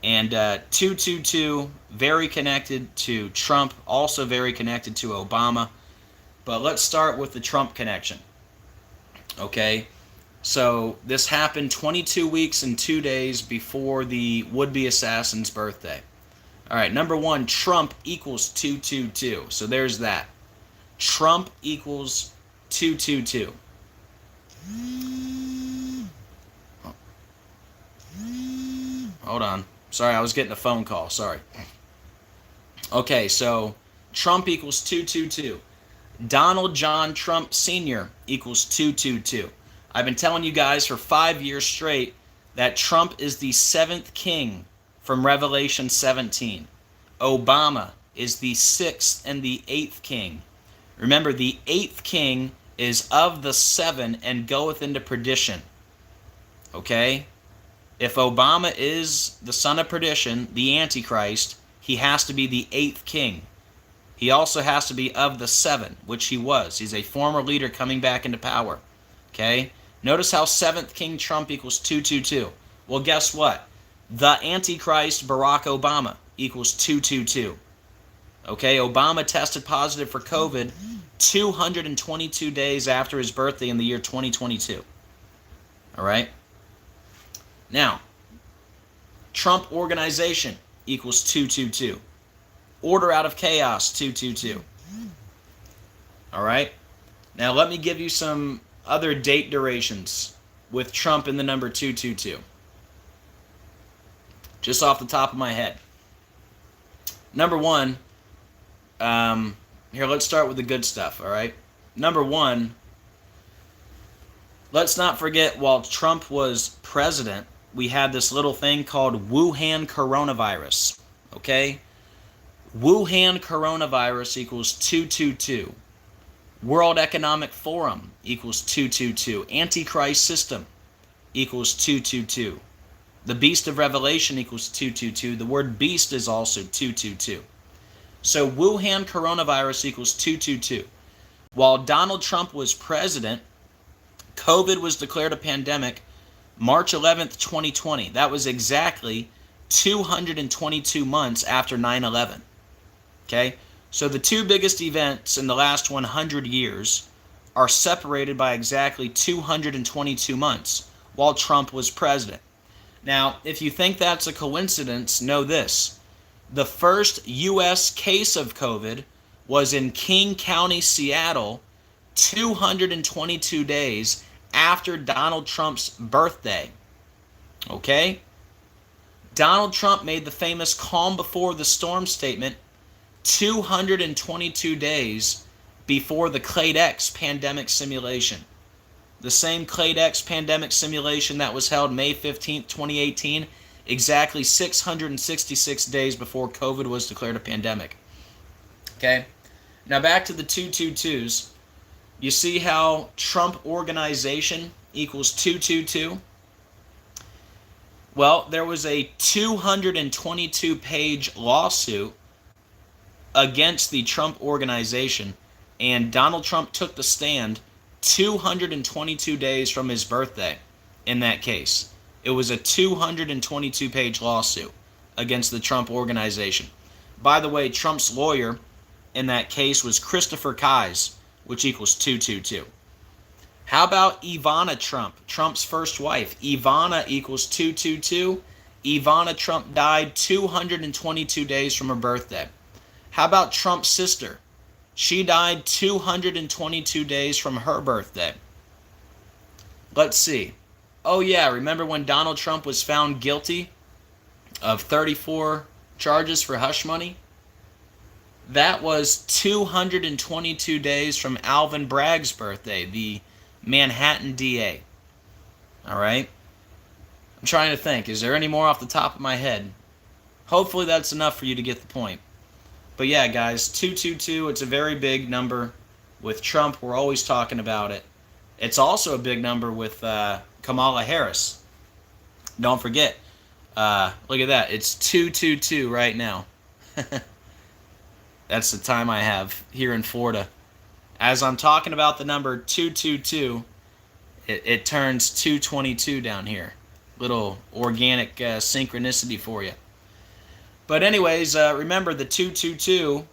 And 222, very connected to Trump, also very connected to Obama. But let's start with the Trump connection. Okay? So this happened 22 weeks and 2 days before the would-be assassin's birthday. All right, number one, Trump equals 222. So there's that. Trump equals 222. Hold on. Sorry, I was getting a phone call. Sorry. Okay, so Trump equals 222. Donald John Trump Sr. equals 222. I've been telling you guys for 5 years straight that Trump is the 7th king from Revelation 17. Obama is the 6th and the 8th king. Remember, the 8th king is of the 7 and goeth into perdition. Okay? If Obama is the son of perdition, the Antichrist, he has to be the 8th king. He also has to be of the 7, which he was. He's a former leader coming back into power. Okay? Notice how 7th King Trump equals 222. Well, guess what? The Antichrist Barack Obama equals 222. Okay? Obama tested positive for COVID 222 days after his birthday in the year 2022. All right? Now, Trump Organization equals 222. Order out of chaos, 222. All right? Now, let me give you some other date durations with Trump in the number 222. Just off the top of my head. Number one, here, let's start with the good stuff, all right? Number one, let's not forget, while Trump was president, we had this little thing called Wuhan coronavirus, okay? Wuhan coronavirus equals 222. World Economic Forum equals 222. Antichrist system equals 222. The beast of Revelation equals 222. The word beast is also 222. So Wuhan coronavirus equals 222. While Donald Trump was president, COVID was declared a pandemic March 11th, 2020. That was exactly 222 months after 9/11. Okay? So the two biggest events in the last 100 years are separated by exactly 222 months while Trump was president. Now, if you think that's a coincidence, know this. The first U.S. case of COVID was in King County, Seattle, 222 days after Donald Trump's birthday. Okay? Donald Trump made the famous calm before the storm statement 222 days before the Clade X pandemic simulation. The same Clade X pandemic simulation that was held May 15th, 2018, exactly 666 days before COVID was declared a pandemic. Okay? Now back to the 222s. You see how Trump Organization equals 222? Well, there was a 222-page lawsuit against the Trump Organization, and Donald Trump took the stand 222 days from his birthday in that case. It was a 222-page lawsuit against the Trump Organization. By the way, Trump's lawyer in that case was Christopher Kise, which equals 222. How about Ivana Trump, Trump's first wife? Ivana equals 222. Ivana Trump died 222 days from her birthday. How about Trump's sister? She died 222 days from her birthday. Let's see. Oh yeah, remember when Donald Trump was found guilty of 34 charges for hush money? That was 222 days from Alvin Bragg's birthday, the Manhattan DA. All right? I'm trying to think. Is there any more off the top of my head? Hopefully that's enough for you to get the point. But yeah, guys, 222, it's a very big number. With Trump, we're always talking about it. It's also a big number with Kamala Harris. Don't forget. Look at that. It's 222 right now. That's the time I have here in Florida. As I'm talking about the number 222, it turns 222 down here. Little organic synchronicity for you. But anyways, remember the 222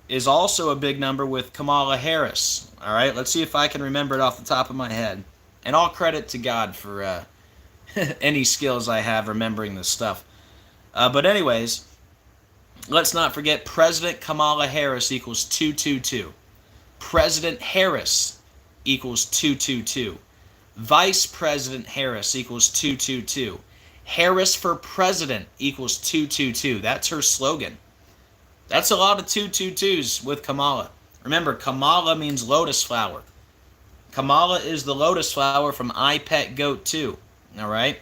is also a big number with Kamala Harris. All right, let's see if I can remember it off the top of my head. And all credit to God for any skills I have remembering this stuff. But anyways, let's not forget President Kamala Harris equals 222. President Harris equals 222. Vice President Harris equals 222. Harris for President equals 222. That's her slogan. That's a lot of 222s with Kamala. Remember, Kamala means lotus flower. Kamala is the lotus flower from I Pet Goat 2. All right?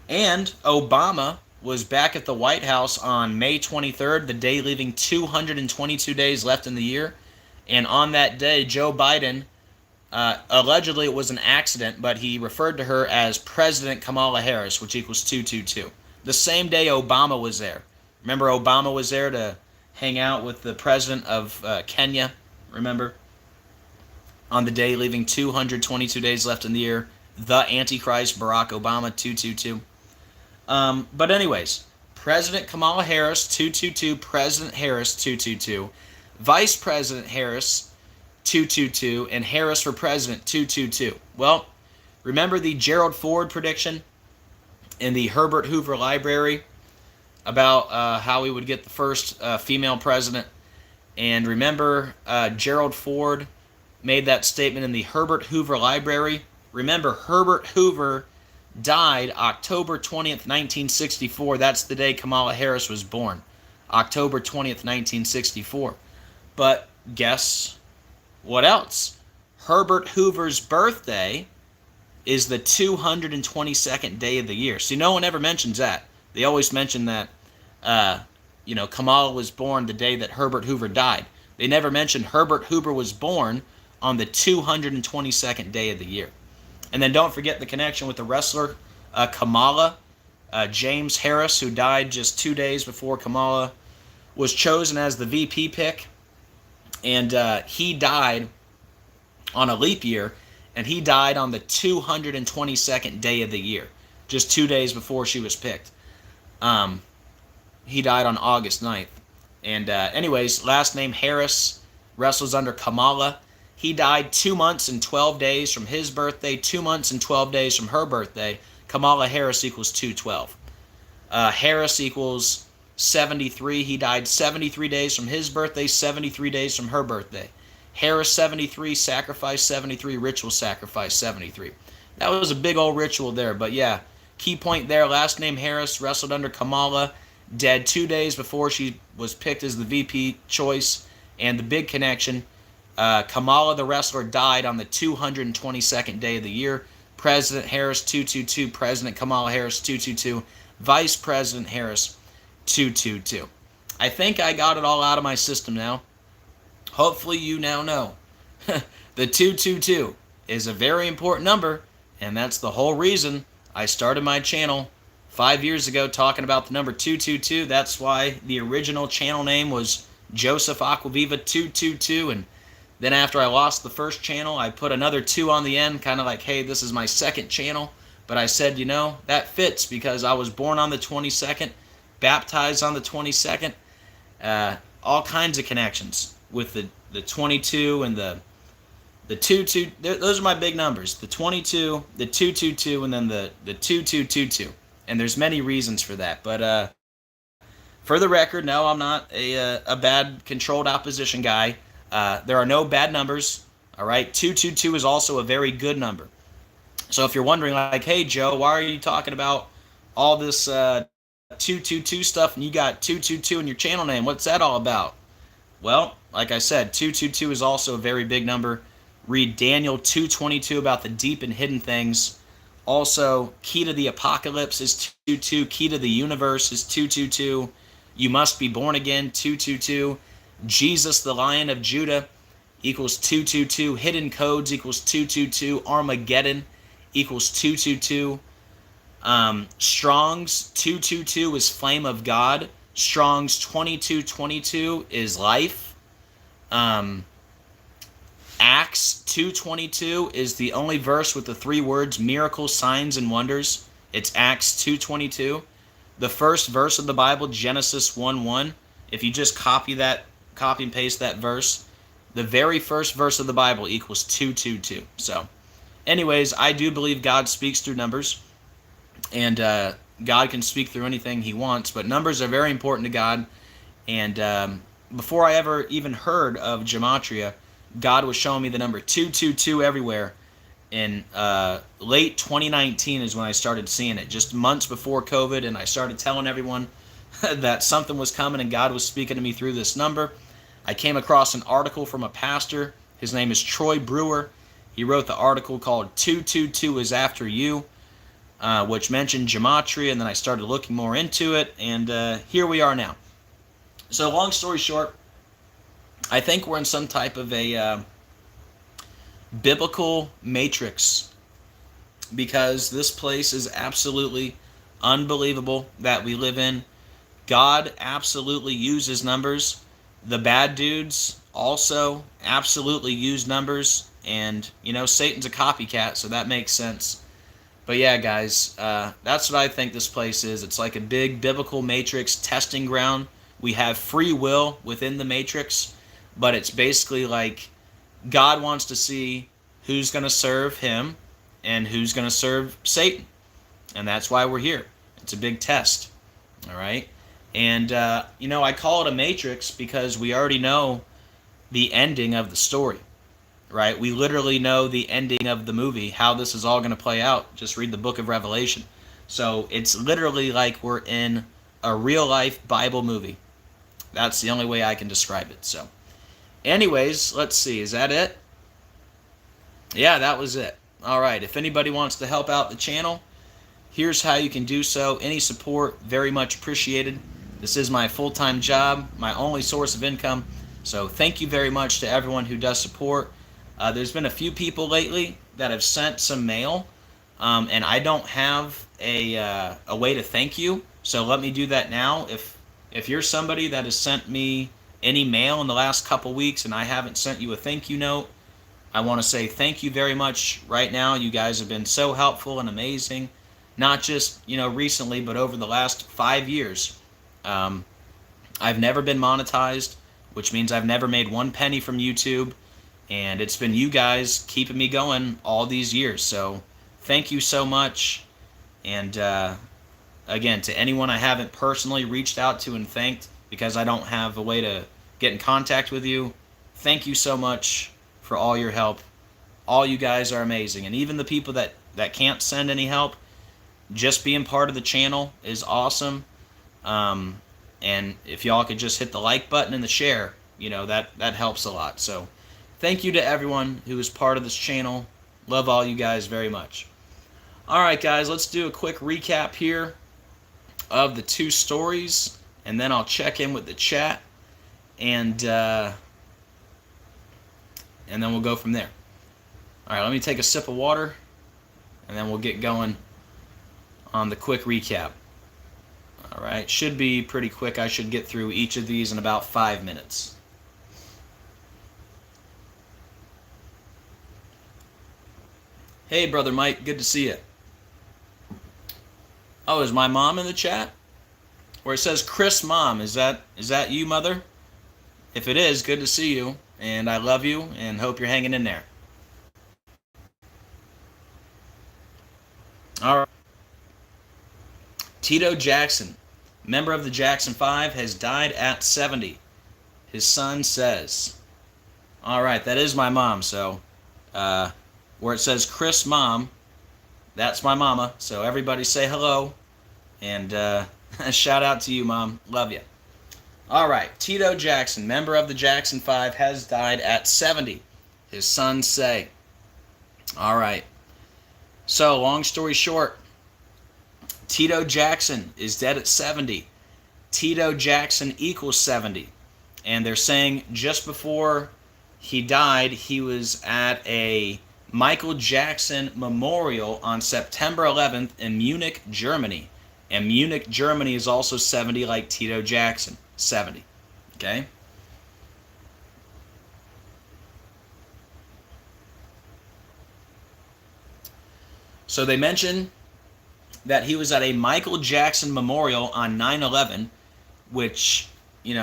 And Obama was back at the White House on May 23rd, the day leaving 222 days left in the year. And on that day, Joe Biden, allegedly it was an accident, but he referred to her as President Kamala Harris, which equals 222. The same day Obama was there. Remember, Obama was there to hang out with the president of Kenya, remember? On the day leaving 222 days left in the year, the Antichrist, Barack Obama, 222. But anyways, President Kamala Harris, 222. President Harris, 222. Vice President Harris, 222. And Harris for President, 222. Well, remember the Gerald Ford prediction in the Herbert Hoover Library about how we would get the first female president? And remember, Gerald Ford made that statement in the Herbert Hoover Library. Remember, Herbert Hoover died October 20th, 1964. That's the day Kamala Harris was born. October 20th, 1964. But guess what else? Herbert Hoover's birthday is the 222nd day of the year. See, no one ever mentions that. They always mention that, Kamala was born the day that Herbert Hoover died. They never mention Herbert Hoover was born on the 222nd day of the year. And then don't forget the connection with the wrestler Kamala, James Harris, who died just 2 days before Kamala was chosen as the VP pick. And he died on a leap year, and he died on the 222nd day of the year, just 2 days before she was picked. He died on August 9th. And anyways, last name Harris, wrestles under Kamala. He died 2 months and 12 days from his birthday, 2 months and 12 days from her birthday. Kamala Harris equals 212. Harris equals 73. He died 73 days from his birthday, 73 days from her birthday. Harris 73, sacrifice 73, ritual sacrifice 73. That was a big old ritual there. But yeah, key point there, last name Harris, wrestled under Kamala, dead 2 days before she was picked as the VP choice. And the big connection, Kamala the wrestler died on the 222nd day of the year. President Harris 222, President Kamala Harris 222, Vice President Harris 222. I think I got it all out of my system now. Hopefully you now know. The 222 is a very important number, and that's the whole reason I started my channel 5 years ago talking about the number 222. That's why the original channel name was JosephAcquaviva2222, and then after I lost the first channel, I put another 2 on the end, kind of like, hey, this is my second channel. But I said, you know, that fits because I was born on the 22nd, baptized on the 22nd, all kinds of connections with the 22 and the 22. Those are my big numbers, the 22, the 222, and then the 2222. And there's many reasons for that. But for the record, no, I'm not a bad controlled opposition guy. There are no bad numbers. All right, 222 is also a very good number. So if you're wondering, like, hey, Joe, why are you talking about all this 222 stuff and you got 222 in your channel name? What's that all about? Well, like I said, 222 is also a very big number. Read Daniel 2:22 about the deep and hidden things. Also, key to the apocalypse is 222. Key to the universe is 222. You must be born again, 222. Jesus, the Lion of Judah, equals 222. Hidden codes equals 222. Armageddon equals 222. Strong's 222 is flame of God. Strong's 2222 is life. Acts 2:22 is the only verse with the 3 words miracles, signs, and wonders. It's Acts 2:22. The first verse of the Bible, Genesis 1:1. If you just copy and paste that verse, the very first verse of the Bible equals 222. So, anyways, I do believe God speaks through numbers, and God can speak through anything he wants, but numbers are very important to God. And before I ever even heard of gematria, God was showing me the number 222 everywhere. In late 2019 is when I started seeing it, just months before COVID, and I started telling everyone that something was coming and God was speaking to me through this number. I came across an article from a pastor. His name is Troy Brewer. He wrote the article called 222 is After You, which mentioned gematria, and then I started looking more into it, and here we are now. So long story short, I think we're in some type of a biblical matrix, because this place is absolutely unbelievable that we live in. God absolutely uses numbers. The bad dudes also absolutely use numbers, and you know, Satan's a copycat, so that makes sense. But yeah, guys, that's what I think this place is. It's like a big biblical matrix testing ground. We have free will within the matrix, but it's basically like God wants to see who's going to serve him and who's going to serve Satan. And that's why we're here. It's a big test. All right? And, you know, I call it a matrix because we already know the ending of the story. Right? We literally know the ending of the movie, how this is all going to play out. Just read the book of Revelation. So it's literally like we're in a real-life Bible movie. That's the only way I can describe it. So anyways, let's see. Is that it? Yeah, that was it. All right. If anybody wants to help out the channel, here's how you can do so. Any support, very much appreciated. This is my full-time job, my only source of income. So thank you very much to everyone who does support. There's been a few people lately that have sent some mail, and I don't have a way to thank you. So let me do that now. If you're somebody that has sent me any mail in the last couple weeks and I haven't sent you a thank you note, I want to say thank you very much right now. You guys have been so helpful and amazing, not just, recently, but over the last 5 years. I've never been monetized, which means I've never made 1 penny from YouTube, and it's been you guys keeping me going all these years. So thank you so much. And again, to anyone I haven't personally reached out to and thanked because I don't have a way to get in contact with you, thank you so much for all your help. All you guys are amazing. And even the people that can't send any help, just being part of the channel is awesome. And if y'all could just hit the like button and the share, that helps a lot. So thank you to everyone who is part of this channel. Love all you guys very much. All right, guys, let's do a quick recap here of the 2 stories, and then I'll check in with the chat, and then we'll go from there. All right, let me take a sip of water, and then we'll get going on the quick recap. All right, should be pretty quick. I should get through each of these in about 5 minutes. Hey, Brother Mike, good to see you. Oh, is my mom in the chat? Where it says Chris Mom, is that you, Mother? If it is, good to see you, and I love you, and hope you're hanging in there. All right. Tito Jackson, member of the Jackson 5, has died at 70. His son says. All right, that is my mom, so where it says Chris Mom, that's my mama, so everybody say hello, and shout out to you, Mom. Love you. All right, Tito Jackson, member of the Jackson 5, has died at 70. His sons say. All right. So, long story short, Tito Jackson is dead at 70. Tito Jackson equals 70. And they're saying just before he died, he was at a Michael Jackson memorial on September 11th in Munich, Germany. And Munich, Germany is also 70 like Tito Jackson. 70. Okay? So they mention that he was at a Michael Jackson memorial on 9/11, which,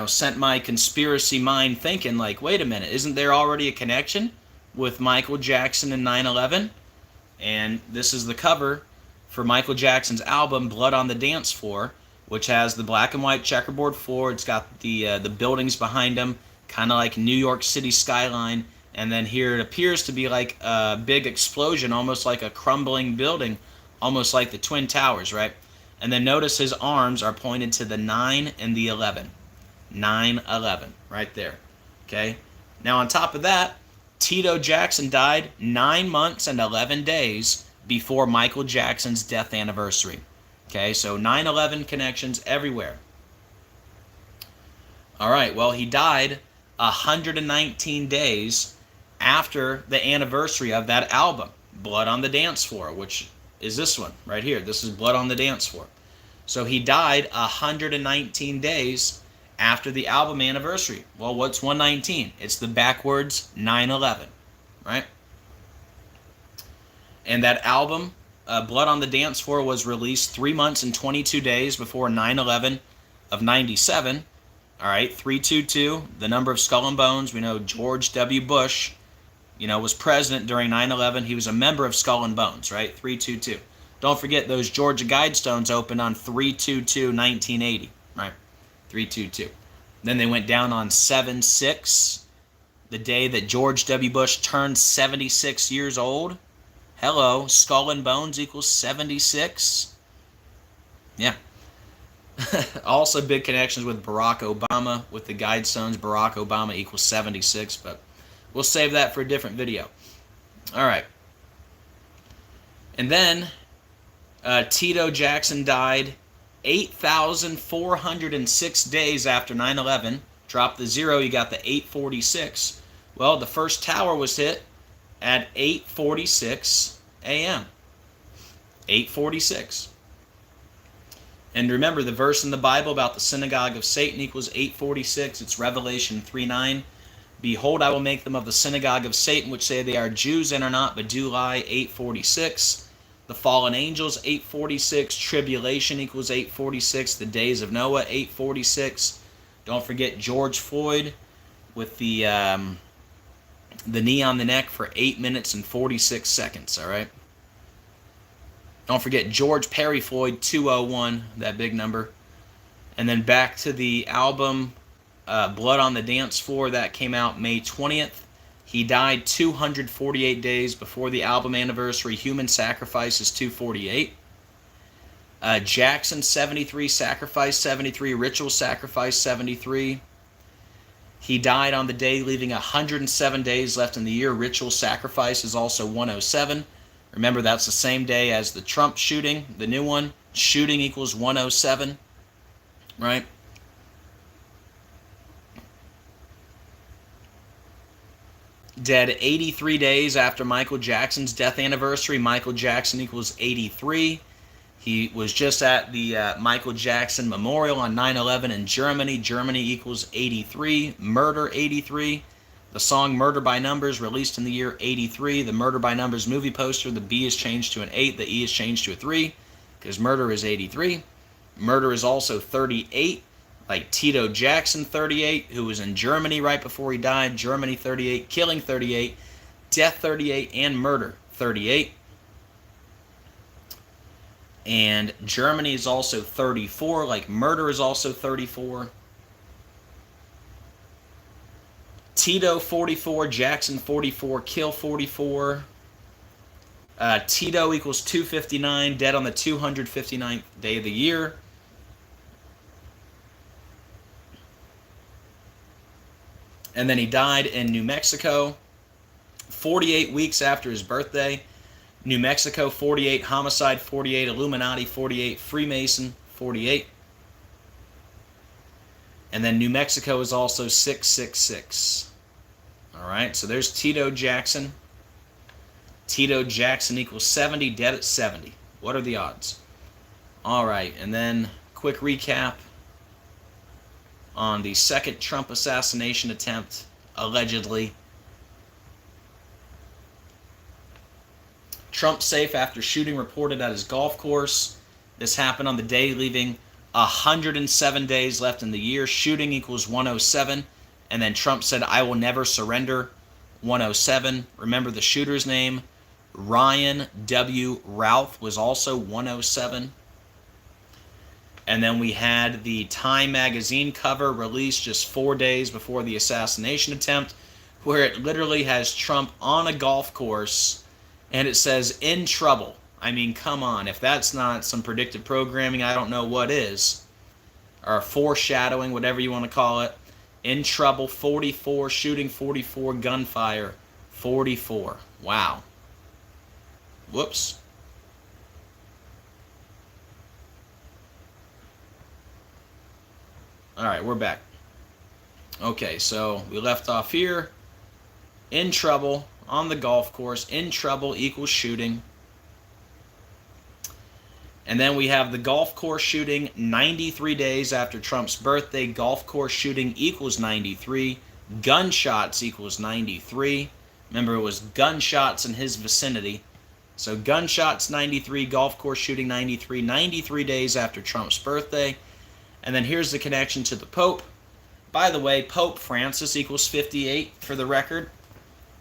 sent my conspiracy mind thinking, like, wait a minute, isn't there already a connection with Michael Jackson and 9/11? And this is the cover for Michael Jackson's album, Blood on the Dance Floor, which has the black and white checkerboard floor. It's got the buildings behind him, kind of like New York City skyline. And then here it appears to be like a big explosion, almost like a crumbling building, almost like the Twin Towers, right? And then notice his arms are pointed to the 9 and the 11. 9/11, right there. Okay? Now on top of that, Tito Jackson died 9 months and 11 days before Michael Jackson's death anniversary. Okay, so 9/11 connections everywhere. All right, well, he died 119 days after the anniversary of that album, Blood on the Dance Floor, which is this one right here. This is Blood on the Dance Floor. So he died 119 days after the album anniversary. Well, what's 119? It's the backwards 9/11, right? And that album, Blood on the Dance Floor, was released 3 months and 22 days before 9/11 of 97. All right, 322, the number of skull and bones. We know George W. Bush, was president during 9/11. He was a member of Skull and Bones, right? 322. Don't forget those Georgia Guidestones opened on 3/22/1980, right? 322. Then they went down on 7/6, the day that George W. Bush turned 76 years old. Hello, Skull and Bones equals 76. Yeah. Also big connections with Barack Obama with the Guidestones. Barack Obama equals 76, but we'll save that for a different video. All right. And then Tito Jackson died 8,406 days after 9/11. Drop the 0, you got the 846. Well, the first tower was hit at 8:46 a.m. 8:46. And remember, the verse in the Bible about the synagogue of Satan equals 846. It's Revelation 3:9. Behold, I will make them of the synagogue of Satan, which say they are Jews and are not, but do lie, 846. The fallen angels, 846. Tribulation equals 846. The days of Noah, 846. Don't forget George Floyd with the knee on the neck for 8 minutes and 46 seconds, all right? Don't forget George Perry Floyd, 201, that big number. And then back to the album Blood on the Dance Floor, that came out May 20th. He died 248 days before the album anniversary. Human Sacrifice is 248. Jackson, 73. Sacrifice, 73. Ritual Sacrifice, 73. He died on the day, leaving 107 days left in the year. Ritual Sacrifice is also 107. Remember, that's the same day as the Trump shooting, the new one. Shooting equals 107, right? Dead 83 days after Michael Jackson's death anniversary. Michael Jackson equals 83. He was just at the Michael Jackson Memorial on 9/11 in Germany. Germany equals 83. Murder, 83. The song Murder by Numbers, released in the year 83. The Murder by Numbers movie poster, the B is changed to an 8, the E is changed to a 3, because murder is 83. Murder is also 38, like Tito Jackson, 38, who was in Germany right before he died. Germany, 38. Killing, 38. Death, 38. And murder, 38. And Germany is also 34, like murder is also 34. Tito, 44. Jackson, 44. Kill, 44. Tito equals 259. Dead on the 259th day of the year. And then he died in New Mexico 48 weeks after his birthday. New Mexico, 48. Homicide, 48. Illuminati, 48. Freemason, 48. And then New Mexico is also 666. All right, so there's Tito Jackson. Tito Jackson equals 70, dead at 70. What are the odds? All right, and then quick recap on the second Trump assassination attempt, allegedly. Trump safe after shooting reported at his golf course. This happened on the day, leaving 107 days left in the year. Shooting equals 107. And then Trump said, I will never surrender, 107. Remember the shooter's name? Ryan W. Routh was also 107. And then we had the Time magazine cover released just 4 days before the assassination attempt, where it literally has Trump on a golf course, and it says, in trouble. I mean, come on. If that's not some predictive programming, I don't know what is. Or foreshadowing, whatever you want to call it. In trouble, 44. Shooting, 44. Gunfire, 44. Wow. Whoops. All right, we're back. Okay, so we left off here. In trouble on the golf course. In trouble equals shooting. And then we have the golf course shooting 93 days after Trump's birthday. Golf course shooting equals 93. Gunshots equals 93. Remember, it was gunshots in his vicinity. So gunshots 93, golf course shooting 93, 93 days after Trump's birthday. And then here's the connection to the Pope. By the way, Pope Francis equals 58 for the record.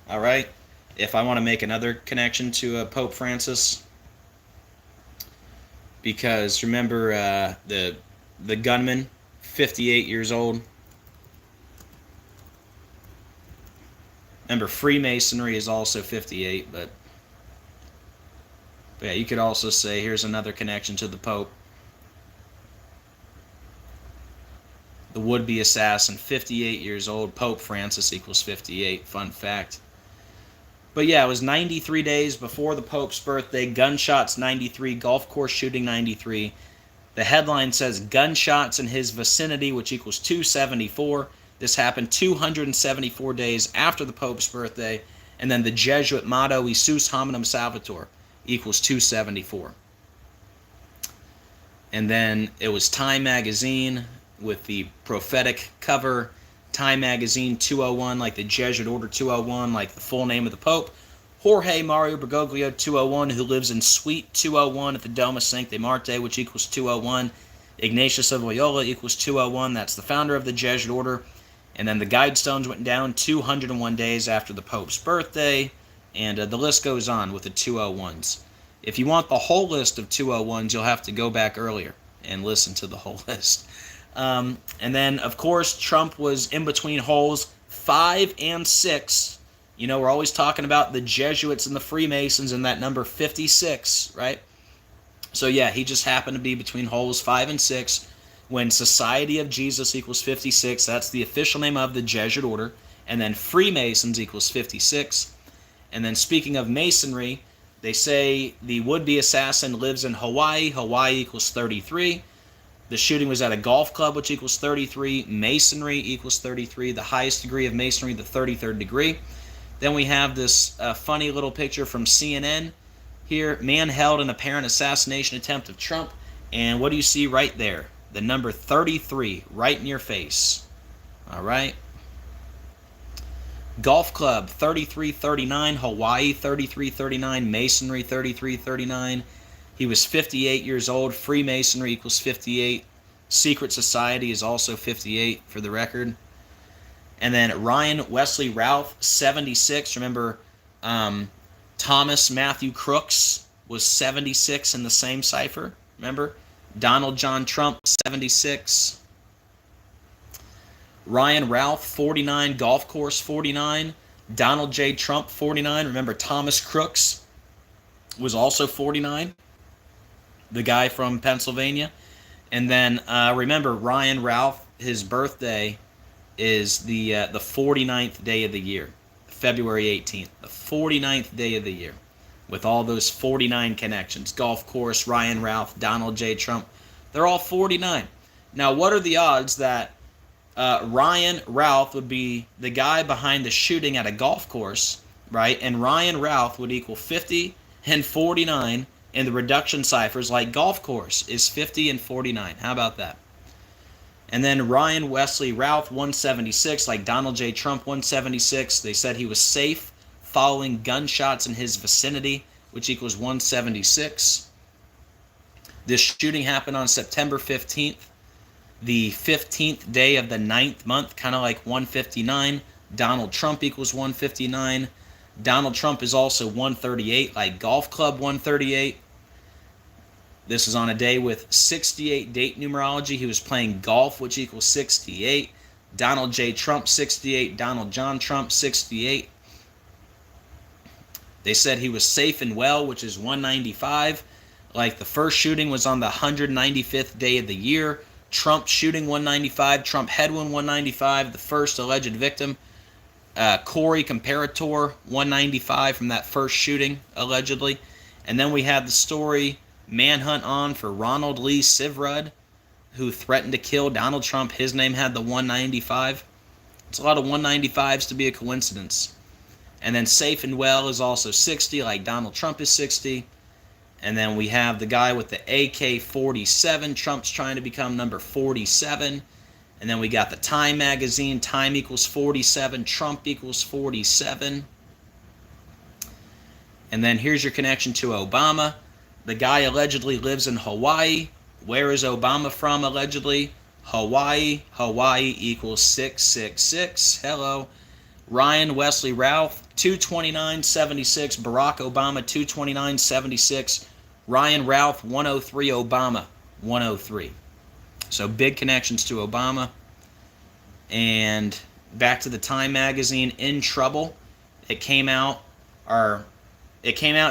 All right. If I want to make another connection to Pope Francis, because remember the gunman, 58 years old. Remember, Freemasonry is also 58, but yeah, you could also say here's another connection to the Pope. The would-be assassin, 58 years old. Pope Francis equals 58. Fun fact. But yeah, it was 93 days before the Pope's birthday. Gunshots 93. Golf course shooting 93. The headline says gunshots in his vicinity, which equals 274. This happened 274 days after the Pope's birthday. And then the Jesuit motto, Isus hominum salvator, equals 274. And then it was Time Magazine with the prophetic cover. Time Magazine 201, like the Jesuit Order 201, like the full name of the Pope. Jorge Mario Bergoglio 201, who lives in Suite 201 at the Doma Sancte Marte, which equals 201. Ignatius of Loyola equals 201. That's the founder of the Jesuit Order. And then the Guidestones went down 201 days after the Pope's birthday. And the list goes on with the 201s. If you want the whole list of 201s, you'll have to go back earlier and listen to the whole list. And then, of course, Trump was in between holes 5 and 6. You know, we're always talking about the Jesuits and the Freemasons and that number 56, right? So, yeah, he just happened to be between holes 5 and 6 when Society of Jesus equals 56. That's the official name of the Jesuit Order. And then Freemasons equals 56. And then speaking of Masonry, they say the would-be assassin lives in Hawaii. Hawaii equals 33. The shooting was at a golf club, which equals 33. Masonry equals 33. The highest degree of Masonry, the 33rd degree. Then we have this funny little picture from CNN here. Man held in apparent assassination attempt of Trump. And what do you see right there? The number 33 right in your face. All right. Golf club 3339, Hawaii 3339, Masonry 3339. He was 58 years old. Freemasonry equals 58. Secret Society is also 58 for the record. And then Ryan Wesley Routh, 76. Remember, Thomas Matthew Crooks was 76 in the same cipher. Remember? Donald John Trump, 76. Ryan Ralph, 49. Golf course, 49. Donald J. Trump, 49. Remember, Thomas Crooks was also 49. The guy from Pennsylvania. And then remember, Ryan Ralph, his birthday is the 49th day of the year, February 18th, the 49th day of the year, with all those 49 connections. Golf course, Ryan Ralph, Donald J. Trump, they're all 49. Now, what are the odds that Ryan Ralph would be the guy behind the shooting at a golf course, right? And Ryan Ralph would equal 50 and 49 in the reduction ciphers, like golf course is 50 and 49. How about that? And then Ryan Wesley Routh, 176, like Donald J. Trump, 176. They said he was safe following gunshots in his vicinity, which equals 176. This shooting happened on September 15th, the 15th day of the 9th month, kind of like 159. Donald Trump equals 159. Donald Trump is also 138, like Golf Club 138. This is on a day with 68 date numerology. He was playing golf, which equals 68. Donald J. Trump, 68. Donald John Trump, 68. They said he was safe and well, which is 195. Like the first shooting was on the 195th day of the year. Trump shooting 195. Trump head wound 195. The first alleged victim, Corey Comparator, 195 from that first shooting, allegedly. And then we had the story, manhunt on for Ronald Lee Sivrud, who threatened to kill Donald Trump. His name had the 195. It's a lot of 195s to be a coincidence. And then safe and well is also 60, like Donald Trump is 60. And then we have the guy with the AK-47. Trump's trying to become number 47. And then we got the Time magazine. Time equals 47. Trump equals 47. And then here's your connection to Obama. The guy allegedly lives in Hawaii. Where is Obama from, allegedly? Hawaii. Hawaii equals 666. Hello. Ryan Wesley Ralph, 229.76. Barack Obama, 229.76. Ryan Ralph, 103. Obama, 103. So big connections to Obama. And back to the Time magazine, In Trouble. It came out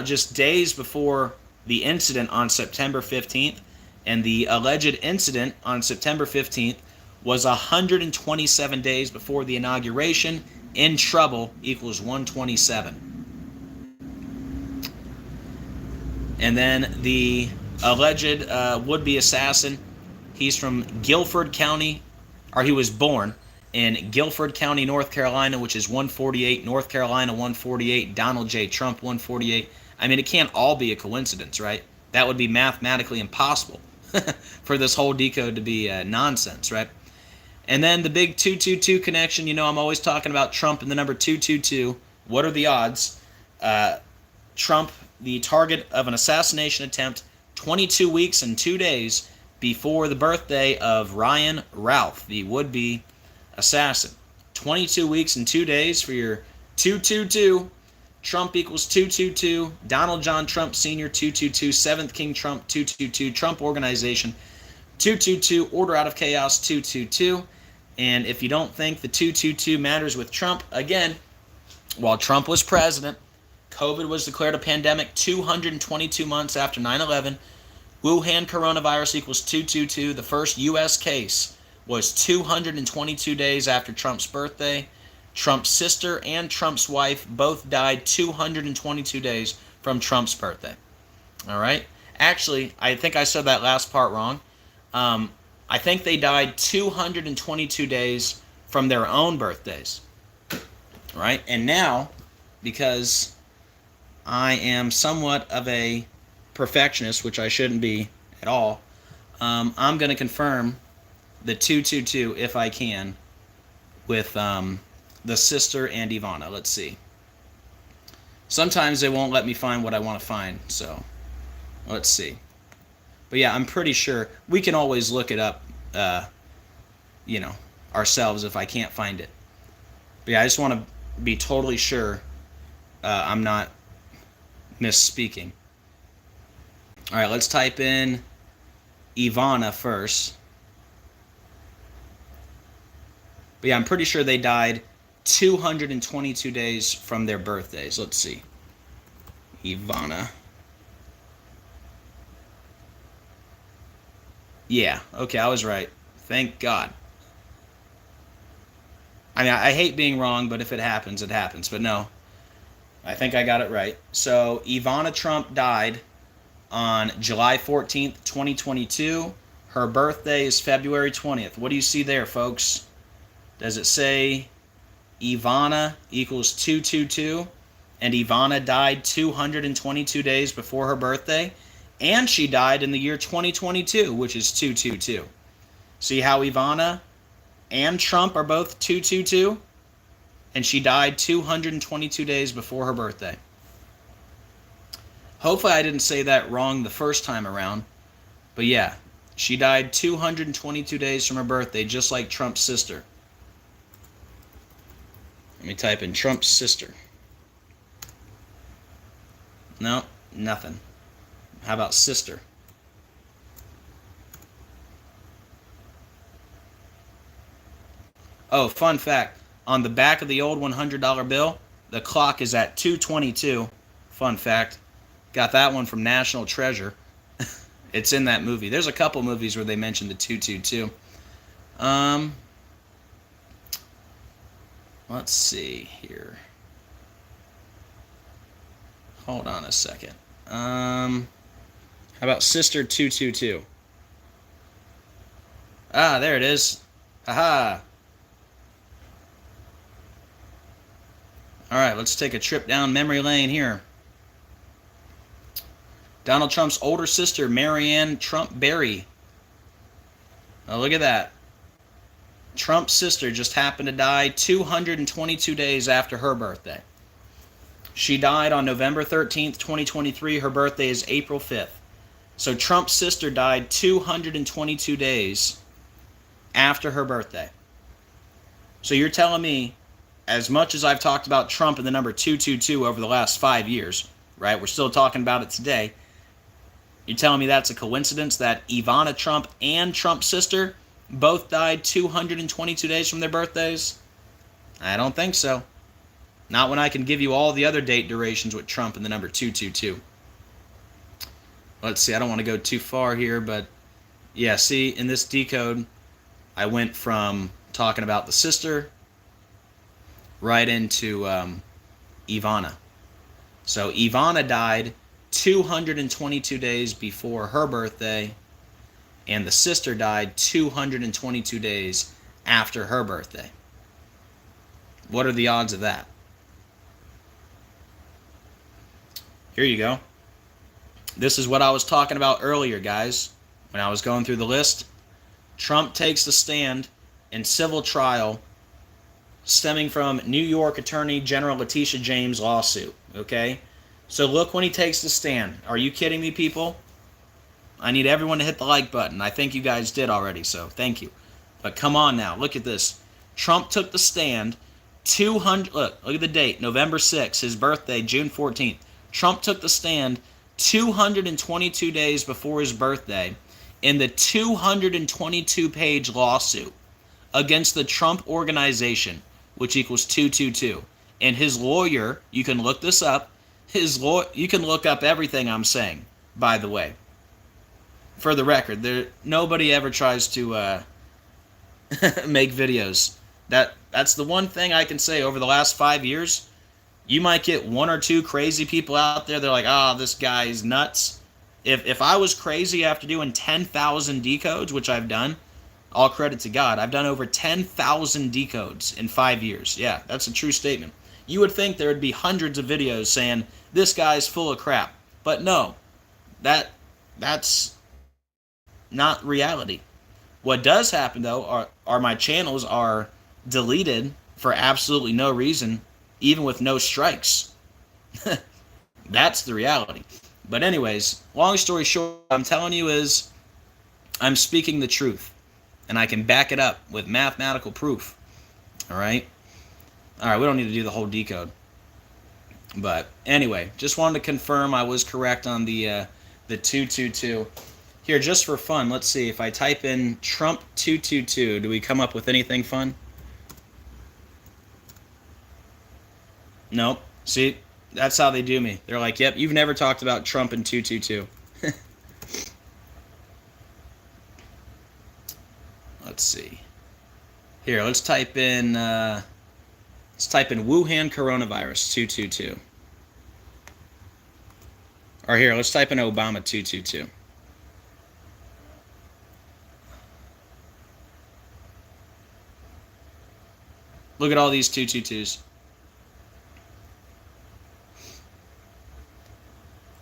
just days before the incident on September 15th, and the alleged incident on September 15th was 127 days before the inauguration. In Trouble equals 127. And then the alleged would-be assassin, he's from Guilford County, or he was born in Guilford County, North Carolina, which is 148, North Carolina 148, Donald J. Trump 148. I mean, it can't all be a coincidence, right? That would be mathematically impossible. for this whole decode to be nonsense, right? And then the big 222 connection. You know, I'm always talking about Trump and the number 222. What are the odds? Trump, the target of an assassination attempt 22 weeks and 2 days before the birthday of Ryan Ralph, the would-be assassin. 22 weeks and 2 days for your 222. Trump equals 222. Donald John Trump Sr. 222. 7th King Trump 222. Trump Organization 222. Order Out of Chaos 222. And if you don't think the 222 matters with Trump, again, while Trump was president, COVID was declared a pandemic 222 months after 9/11. Wuhan coronavirus equals 222. The first U.S. case was 222 days after Trump's birthday. Trump's sister and Trump's wife both died 222 days from Trump's birthday. All right? Actually, I think I said that last part wrong. I think they died 222 days from their own birthdays. Right? And now, because I am somewhat of a perfectionist, which I shouldn't be at all, I'm going to confirm the 222 if I can with the sister and Ivana. Let's see. Sometimes they won't let me find what I want to find, so let's see. But yeah, I'm pretty sure we can always look it up, ourselves if I can't find it. But yeah, I just want to be totally sure I'm not misspeaking. All right, let's type in Ivana first. But yeah, I'm pretty sure they died 222 days from their birthdays. Let's see. Ivana. Yeah, okay, I was right. Thank God. I mean, I hate being wrong, but if it happens, it happens. But no, I think I got it right. So Ivana Trump died on July 14th, 2022. Her birthday is February 20th. What do you see there, folks? Does it say Ivana equals 222? And Ivana died 222 days before her birthday? And she died in the year 2022, which is 222. See how Ivana and Trump are both 222? And she died 222 days before her birthday. Hopefully I didn't say that wrong the first time around. But yeah, she died 222 days from her birthday, just like Trump's sister. Let me type in Trump's sister. No, nothing. How about sister? Oh, fun fact. On the back of the old $100 bill, the clock is at 2:22. Fun fact. Got that one from National Treasure. It's in that movie. There's a couple movies where they mention the 222. Let's see here. Hold on a second. How about Sister 222? Ah, there it is. Haha. All right, let's take a trip down memory lane here. Donald Trump's older sister, Marianne Trump Berry. Oh, look at that. Trump's sister just happened to die 222 days after her birthday. She died on November 13th, 2023. Her birthday is April 5th. So Trump's sister died 222 days after her birthday. So you're telling me, as much as I've talked about Trump and the number 222 over the last 5 years, right? We're still talking about it today. You're telling me that's a coincidence that Ivana Trump and Trump's sister both died 222 days from their birthdays? I don't think so. Not when I can give you all the other date durations with Trump and the number 222. Let's see, I don't want to go too far here, but yeah, see, in this decode, I went from talking about the sister right into Ivana. So Ivana died 222 days before her birthday, and the sister died 222 days after her birthday. What are the odds of that? Here you go. This is what I was talking about earlier, guys. when I was going through the list, Trump takes the stand in civil trial stemming from New York Attorney General Letitia James lawsuit. Okay? So look when he takes the stand. Are you kidding me, people? I need everyone to hit the like button. I think you guys did already, so thank you. But come on now. Look at this. Trump took the stand 200... Look at the date. November 6th. His birthday, June 14th. Trump took the stand 222 days before his birthday in the 222-page lawsuit against the Trump Organization, which equals 222. And his lawyer, you can look this up, you can look up everything I'm saying, by the way. For the record, nobody ever tries to make videos. That's the one thing I can say over the last 5 years. You might get one or two crazy people out there. They're like, this guy's nuts. If I was crazy after doing 10,000 decodes, which I've done, all credit to God, I've done over 10,000 decodes in 5 years. Yeah, that's a true statement. You would think there would be hundreds of videos saying, this guy's full of crap. But no, that's not reality. What does happen, though, are my channels are deleted for absolutely no reason, even with no strikes. That's the reality. But anyways, long story short, what I'm telling you is I'm speaking the truth, and I can back it up with mathematical proof. All right? All right, we don't need to do the whole decode. But anyway, just wanted to confirm I was correct on the 222. Here, just for fun, let's see. If I type in Trump 222, do we come up with anything fun? Nope. See, that's how they do me. They're like, yep, you've never talked about Trump and 222. Let's see. Here, let's type in Wuhan coronavirus 222. Or here, let's type in Obama 222. Look at all these 222s.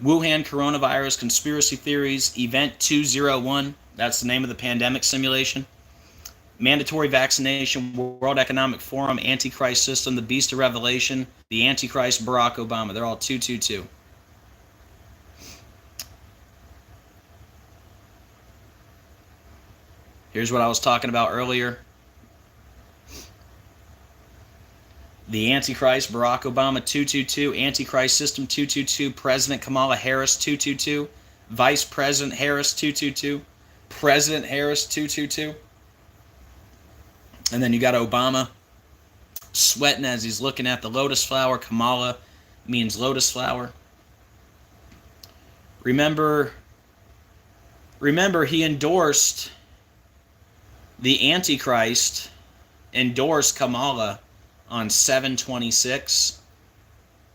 Wuhan coronavirus conspiracy theories, event 201. That's the name of the pandemic simulation. Mandatory vaccination, World Economic Forum, Antichrist system, the Beast of Revelation, the Antichrist, Barack Obama. They're all 222. Here's what I was talking about earlier. The Antichrist, Barack Obama, 222. Antichrist system, 222. President Kamala Harris, 222. Vice President Harris, 222. President Harris, 222. And then you got Obama sweating as he's looking at the lotus flower. Kamala means lotus flower. Remember he endorsed the Antichrist, endorsed Kamala on 7/26,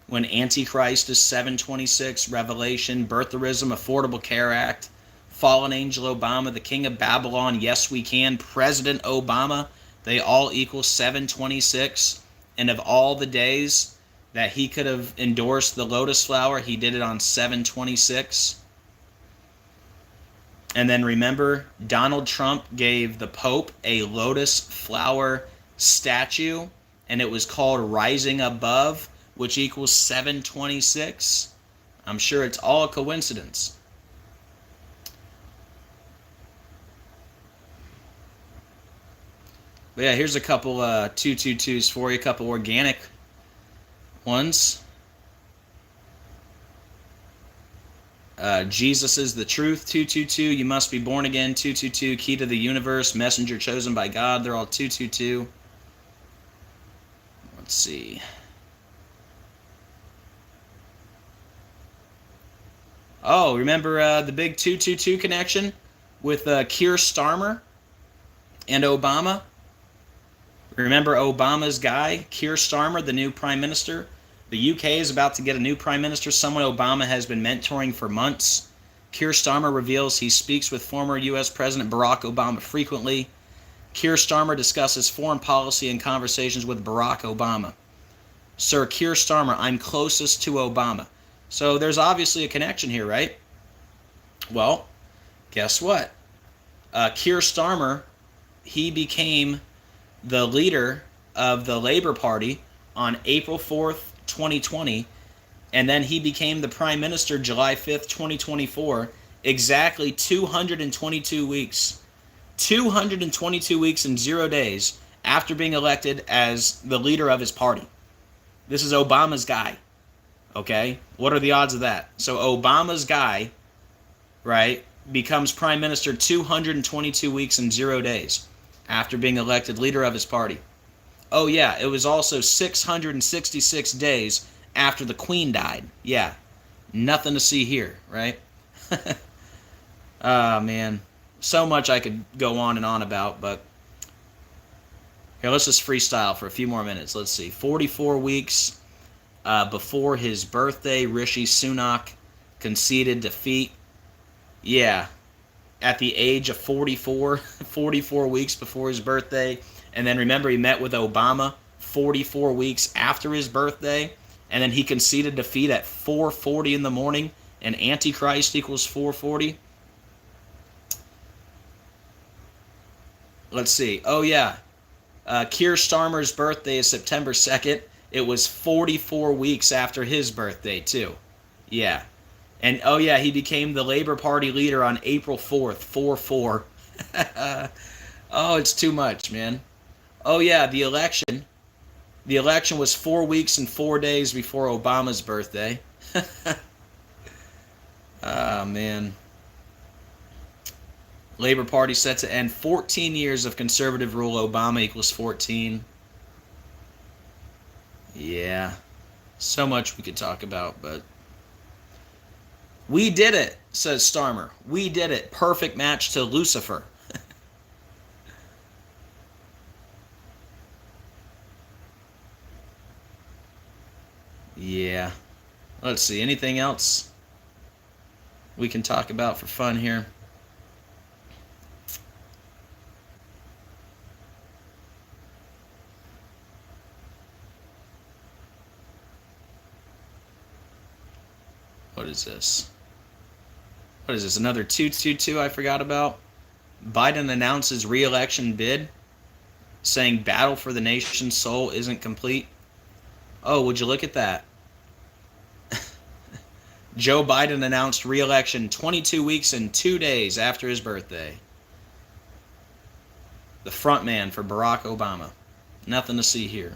when Antichrist is 7/26, Revelation, Birtherism, Affordable Care Act, Fallen Angel Obama, the King of Babylon, Yes We Can, President Obama, they all equal 7/26. And of all the days that he could have endorsed the lotus flower, he did it on 7/26. And then remember, Donald Trump gave the Pope a lotus flower statue, and it was called Rising Above, which equals 7/26. I'm sure it's all a coincidence. But yeah, here's a couple 222s for you, a couple organic ones. Jesus is the truth, 222. You must be born again, 222. Key to the universe, messenger chosen by God. They're all 222. Let's see. Oh, remember the big 222 connection with Keir Starmer and Obama? Remember Obama's guy, Keir Starmer, the new prime minister? The UK is about to get a new prime minister, someone Obama has been mentoring for months. Keir Starmer reveals he speaks with former U.S. President Barack Obama frequently. Keir Starmer discusses foreign policy in conversations with Barack Obama. Sir Keir Starmer, I'm closest to Obama. So there's obviously a connection here, right? Well, guess what? Keir Starmer, he became the leader of the Labour Party on April 4th, 2020, and then he became the Prime Minister July 5th, 2024, exactly 222 weeks. 222 weeks and 0 days after being elected as the leader of his party. This is Obama's guy. Okay? What are the odds of that? So Obama's guy, right, becomes prime minister 222 weeks and 0 days after being elected leader of his party. Oh yeah, it was also 666 days after the Queen died. Yeah. Nothing to see here, right? Oh man. So much I could go on and on about, but here, let's just freestyle for a few more minutes. Let's see. 44 weeks before his birthday, Rishi Sunak conceded defeat. Yeah, at the age of 44, 44 weeks before his birthday. And then remember, he met with Obama 44 weeks after his birthday. And then he conceded defeat at 4:40 in the morning. And Antichrist equals 4:40. Let's see. Oh, yeah. Keir Starmer's birthday is September 2nd. It was 44 weeks after his birthday, too. Yeah. And, oh, yeah, he became the Labour Party leader on April 4th, 4-4. Oh, it's too much, man. Oh, yeah, the election. The election was 4 weeks and 4 days before Obama's birthday. Oh, man. Labour Party set to end 14 years of conservative rule. Obama equals 14. Yeah. So much we could talk about, but... We did it, says Starmer. We did it. Perfect match to Lucifer. Yeah. Let's see. Anything else we can talk about for fun here? What is this? What is this? Another 222 I forgot about? Biden announces re-election bid, saying battle for the nation's soul isn't complete. Oh, would you look at that? Joe Biden announced re-election 22 weeks and 2 days after his birthday. The front man for Barack Obama. Nothing to see here.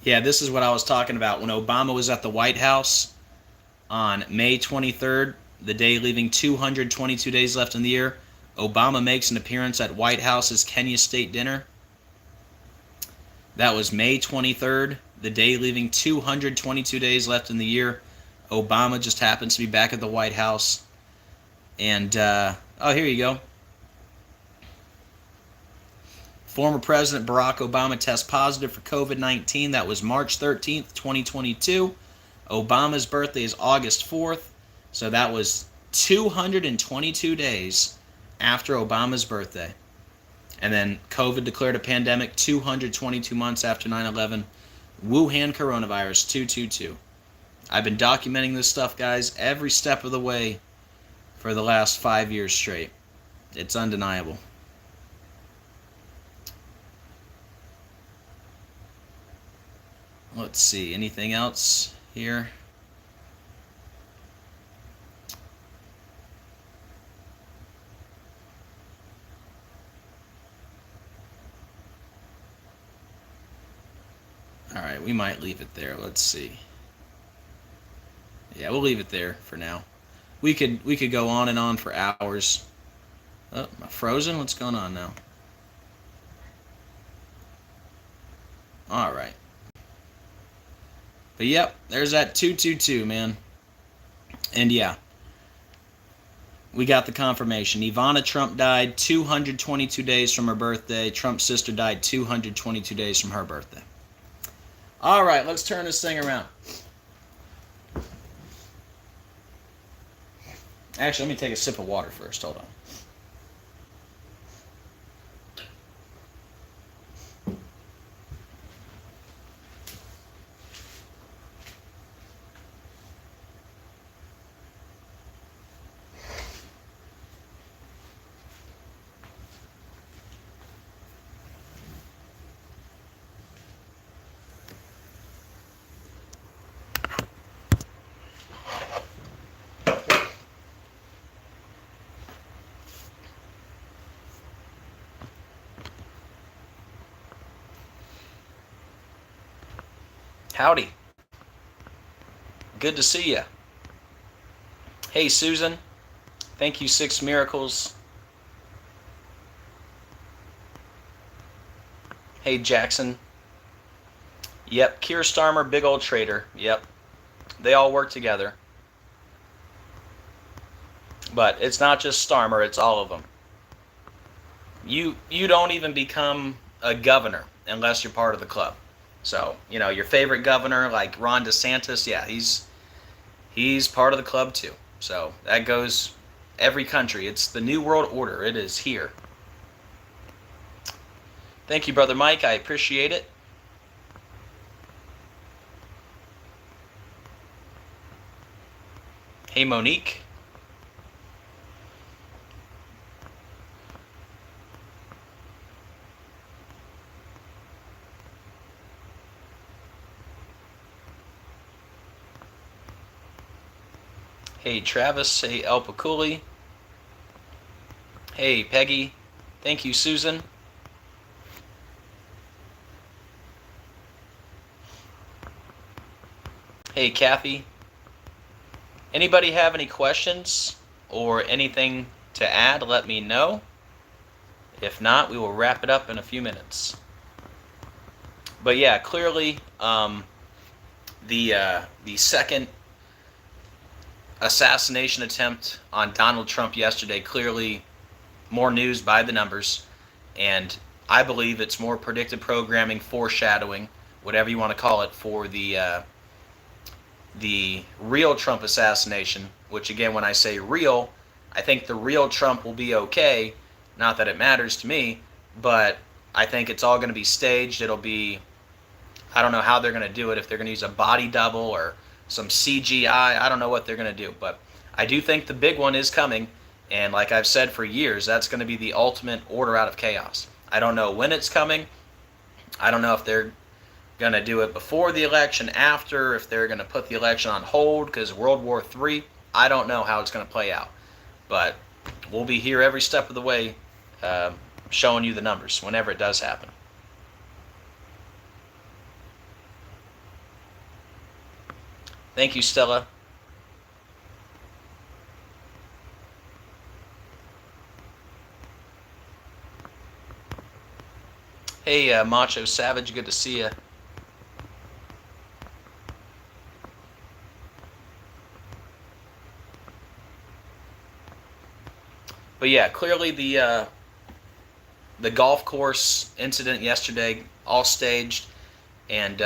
Yeah, this is what I was talking about. When Obama was at the White House on May 23rd, the day leaving 222 days left in the year, Obama makes an appearance at White House's Kenya State dinner. That was May 23rd, the day leaving 222 days left in the year. Obama just happens to be back at the White House. And, oh, here you go. Former President Barack Obama tests positive for COVID-19. That was March 13th, 2022. Obama's birthday is August 4th. So that was 222 days after Obama's birthday. And then COVID declared a pandemic 222 months after 9/11. Wuhan coronavirus 222. I've been documenting this stuff, guys, every step of the way for the last 5 years straight. It's undeniable. Let's see, anything else here? All right, we might leave it there. Let's see. Yeah, we'll leave it there for now. We could go on and on for hours. Oh, am I frozen? What's going on now? All right. But yep, there's that 222, man. And yeah, we got the confirmation. Ivana Trump died 222 days from her birthday. Trump's sister died 222 days from her birthday. All right, let's turn this thing around. Actually, let me take a sip of water first. Hold on. Howdy. Good to see you. Hey, Susan. Thank you, 6 Miracles. Hey, Jackson. Yep, Keir Starmer, big old traitor. Yep. They all work together. But it's not just Starmer, it's all of them. You don't even become a governor unless you're part of the club. So, you know, your favorite governor like Ron DeSantis, yeah, he's part of the club too. So that goes every country. It's the New World Order. It is here. Thank you, Brother Mike. I appreciate it. Hey, Monique. Hey, Travis. Hey, El Paculi. Hey, Peggy. Thank you, Susan. Hey, Kathy. Anybody have any questions or anything to add? Let me know. If not, we will wrap it up in a few minutes. But yeah, clearly, the second assassination attempt on Donald Trump yesterday, clearly more news by the numbers, and I believe it's more predictive programming, foreshadowing, whatever you want to call it, for the real Trump assassination, which again, when I say real, I think the real Trump will be okay. Not that it matters to me, but I think it's all going to be staged. It'll be, I don't know how they're going to do it, if they're going to use a body double or some CGI. I don't know what they're going to do, but I do think the big one is coming, and like I've said for years, that's going to be the ultimate order out of chaos. I don't know when it's coming. I don't know if they're going to do it before the election, after, if they're going to put the election on hold because World War III. I don't know how it's going to play out, but we'll be here every step of the way showing you the numbers whenever it does happen. Thank you, Stella. Hey, Macho Savage, good to see you. But yeah, clearly the golf course incident yesterday, all staged, and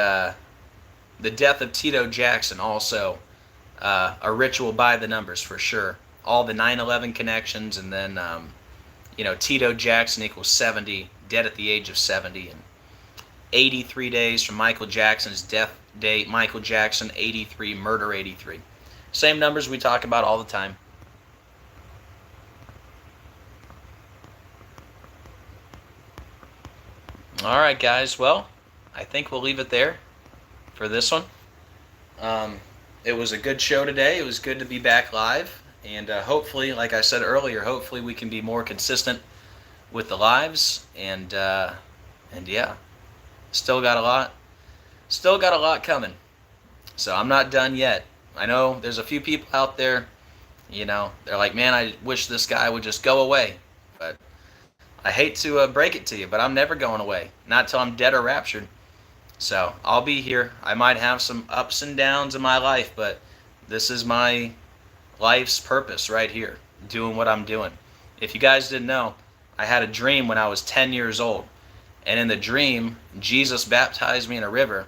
the death of Tito Jackson, also a ritual by the numbers for sure. All the 9/11 connections, and then you know, Tito Jackson equals 70, dead at the age of 70, and 83 days from Michael Jackson's death date. Michael Jackson 83, murder 83. Same numbers we talk about all the time. All right, guys. Well, I think we'll leave it there for this one. It was a good show today. It was good to be back live, and hopefully, like I said earlier, hopefully we can be more consistent with the lives, and yeah, still got a lot coming. So I'm not done yet. I know there's a few people out there, you know, they're like, man, I wish this guy would just go away. But I hate to break it to you, but I'm never going away. Not till I'm dead or raptured. So I'll be here. I might have some ups and downs in my life, but this is my life's purpose right here, doing what I'm doing. If you guys didn't know, I had a dream when I was 10 years old. And in the dream, Jesus baptized me in a river.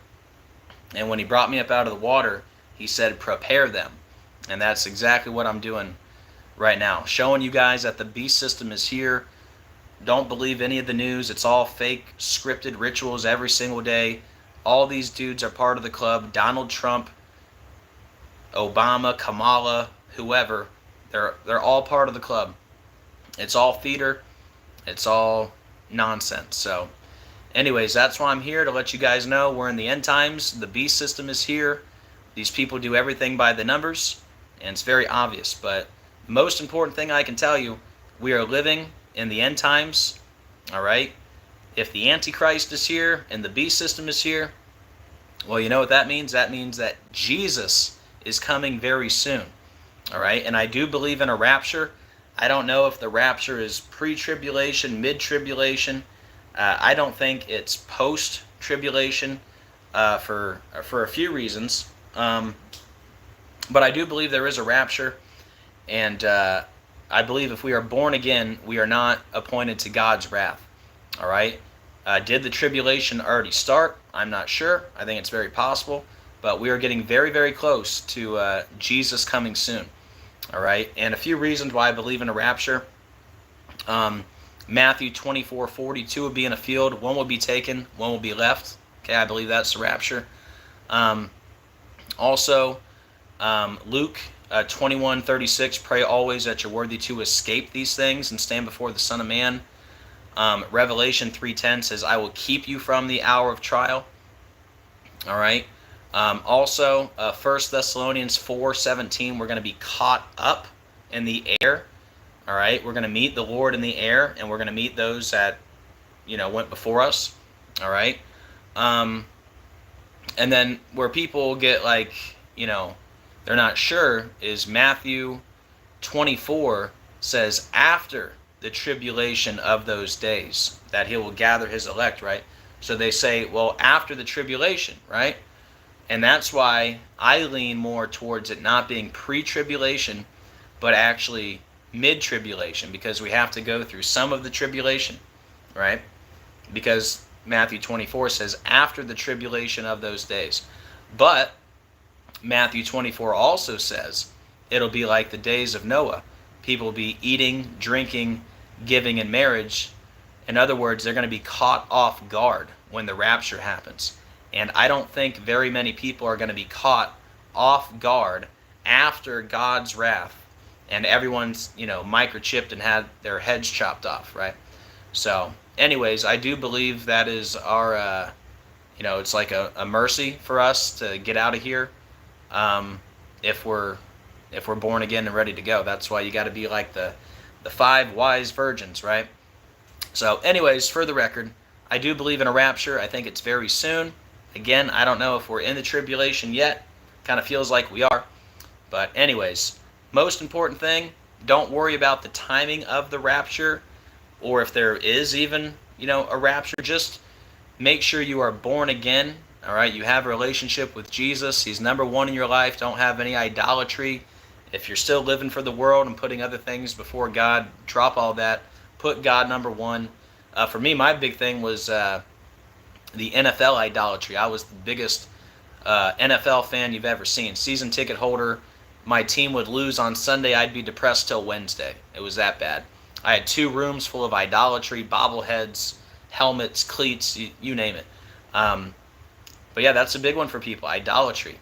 And when he brought me up out of the water, he said, prepare them. And that's exactly what I'm doing right now. Showing you guys that the beast system is here. Don't believe any of the news. It's all fake, scripted rituals every single day. All these dudes are part of the club. Donald Trump, Obama, Kamala, whoever. They're all part of the club. It's all theater. It's all nonsense. So anyways, that's why I'm here, to let you guys know we're in the end times. The beast system is here. These people do everything by the numbers, and it's very obvious. But the most important thing I can tell you, we are living in the end times. All right? If the Antichrist is here and the beast system is here, Well, you know what that means? That means that Jesus is coming very soon. All right, and I do believe in a rapture. I don't know if the rapture is pre-tribulation, mid-tribulation. I don't think it's post-tribulation for a few reasons. But I do believe there is a rapture, and I believe if we are born again, we are not appointed to God's wrath. All right. Did the tribulation already start? I'm not sure. I think it's very possible, but we are getting very, very close to Jesus coming soon. All right, and a few reasons why I believe in a rapture. Matthew 24:42 will be in a field, one will be taken, one will be left. Okay, I believe that's the rapture. Also, Luke 21:36, pray always that you're worthy to escape these things and stand before the Son of Man. Revelation 3:10 says, I will keep you from the hour of trial. All right. Also, 1 Thessalonians 4:17, we're going to be caught up in the air. All right. We're going to meet the Lord in the air, and we're going to meet those that, went before us. All right. And then where people get they're not sure is Matthew 24 says after the tribulation of those days that he will gather his elect, right? So they say, well, after the tribulation, right? And that's why I lean more towards it not being pre-tribulation, but actually mid-tribulation, because we have to go through some of the tribulation, right? Because Matthew 24 says after the tribulation of those days. But Matthew 24 also says it'll be like the days of Noah. People will be eating, drinking, giving in marriage. In other words, they're going to be caught off guard when the rapture happens. And I don't think very many people are going to be caught off guard after God's wrath and everyone's, microchipped and had their heads chopped off, right? So, anyways, I do believe that is our, it's like a mercy for us to get out of here if we're born again and ready to go. That's why you got to be like the 5 wise virgins, right? So, anyways, for the record, I do believe in a rapture. I think it's very soon. Again, I don't know if we're in the tribulation yet. Kind of feels like we are. But anyways, most important thing, don't worry about the timing of the rapture or if there is even, a rapture. Just make sure you are born again, all right? You have a relationship with Jesus. He's number one in your life. Don't have any idolatry. If you're still living for the world and putting other things before God, drop all that. Put God number one. For me, my big thing was the NFL idolatry. I was the biggest NFL fan you've ever seen. Season ticket holder. My team would lose on Sunday. I'd be depressed till Wednesday. It was that bad. I had 2 rooms full of idolatry, bobbleheads, helmets, cleats, you name it. But yeah, that's a big one for people, idolatry,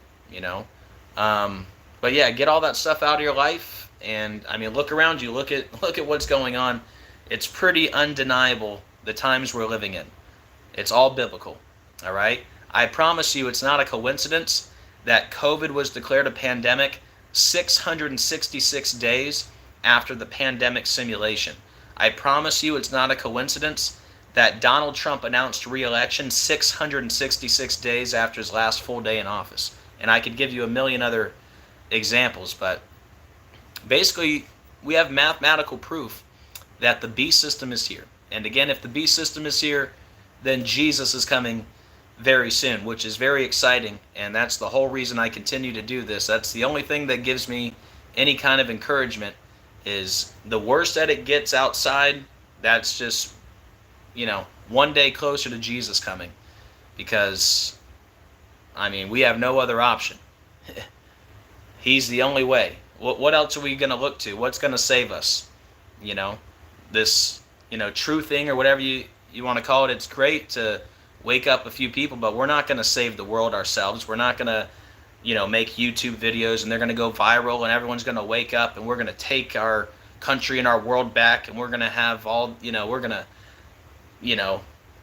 But yeah, get all that stuff out of your life. And I mean, look around you. Look at what's going on. It's pretty undeniable the times we're living in. It's all biblical, all right? I promise you it's not a coincidence that COVID was declared a pandemic 666 days after the pandemic simulation. I promise you it's not a coincidence that Donald Trump announced re-election 666 days after his last full day in office. And I could give you a million other examples, but basically we have mathematical proof that the beast system is here. And again, if the beast system is here, then Jesus is coming very soon, which is very exciting, and that's the whole reason I continue to do this. That's the only thing that gives me any kind of encouragement is the worse that it gets outside, that's just, one day closer to Jesus coming, because, I mean, we have no other option. He's the only way. What else are we going to look to? What's going to save us? This, true thing or whatever you want to call it. It's great to wake up a few people, but we're not going to save the world ourselves. We're not going to, make YouTube videos and they're going to go viral and everyone's going to wake up and we're going to take our country and our world back and we're going to have all, we're going to,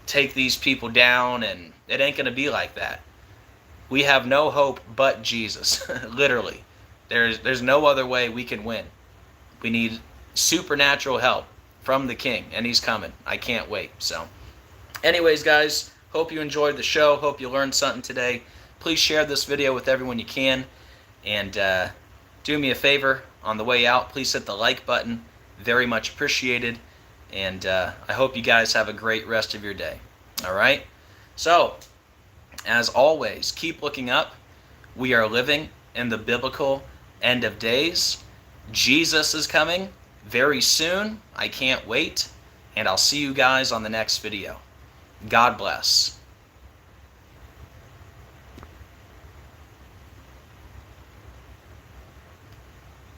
take these people down, and it ain't going to be like that. We have no hope but Jesus, literally. There's no other way we can win. We need supernatural help from the King, and he's coming. I can't wait. So anyways, guys, hope you enjoyed the show. Hope you learned something today. please share this video with everyone you can. And do me a favor, on the way out, please hit the like button. Very much appreciated. And I hope you guys have a great rest of your day. All right? So, as always, keep looking up. We are living in the biblical end of days. Jesus is coming very soon. I can't wait. And I'll see you guys on the next video. God bless.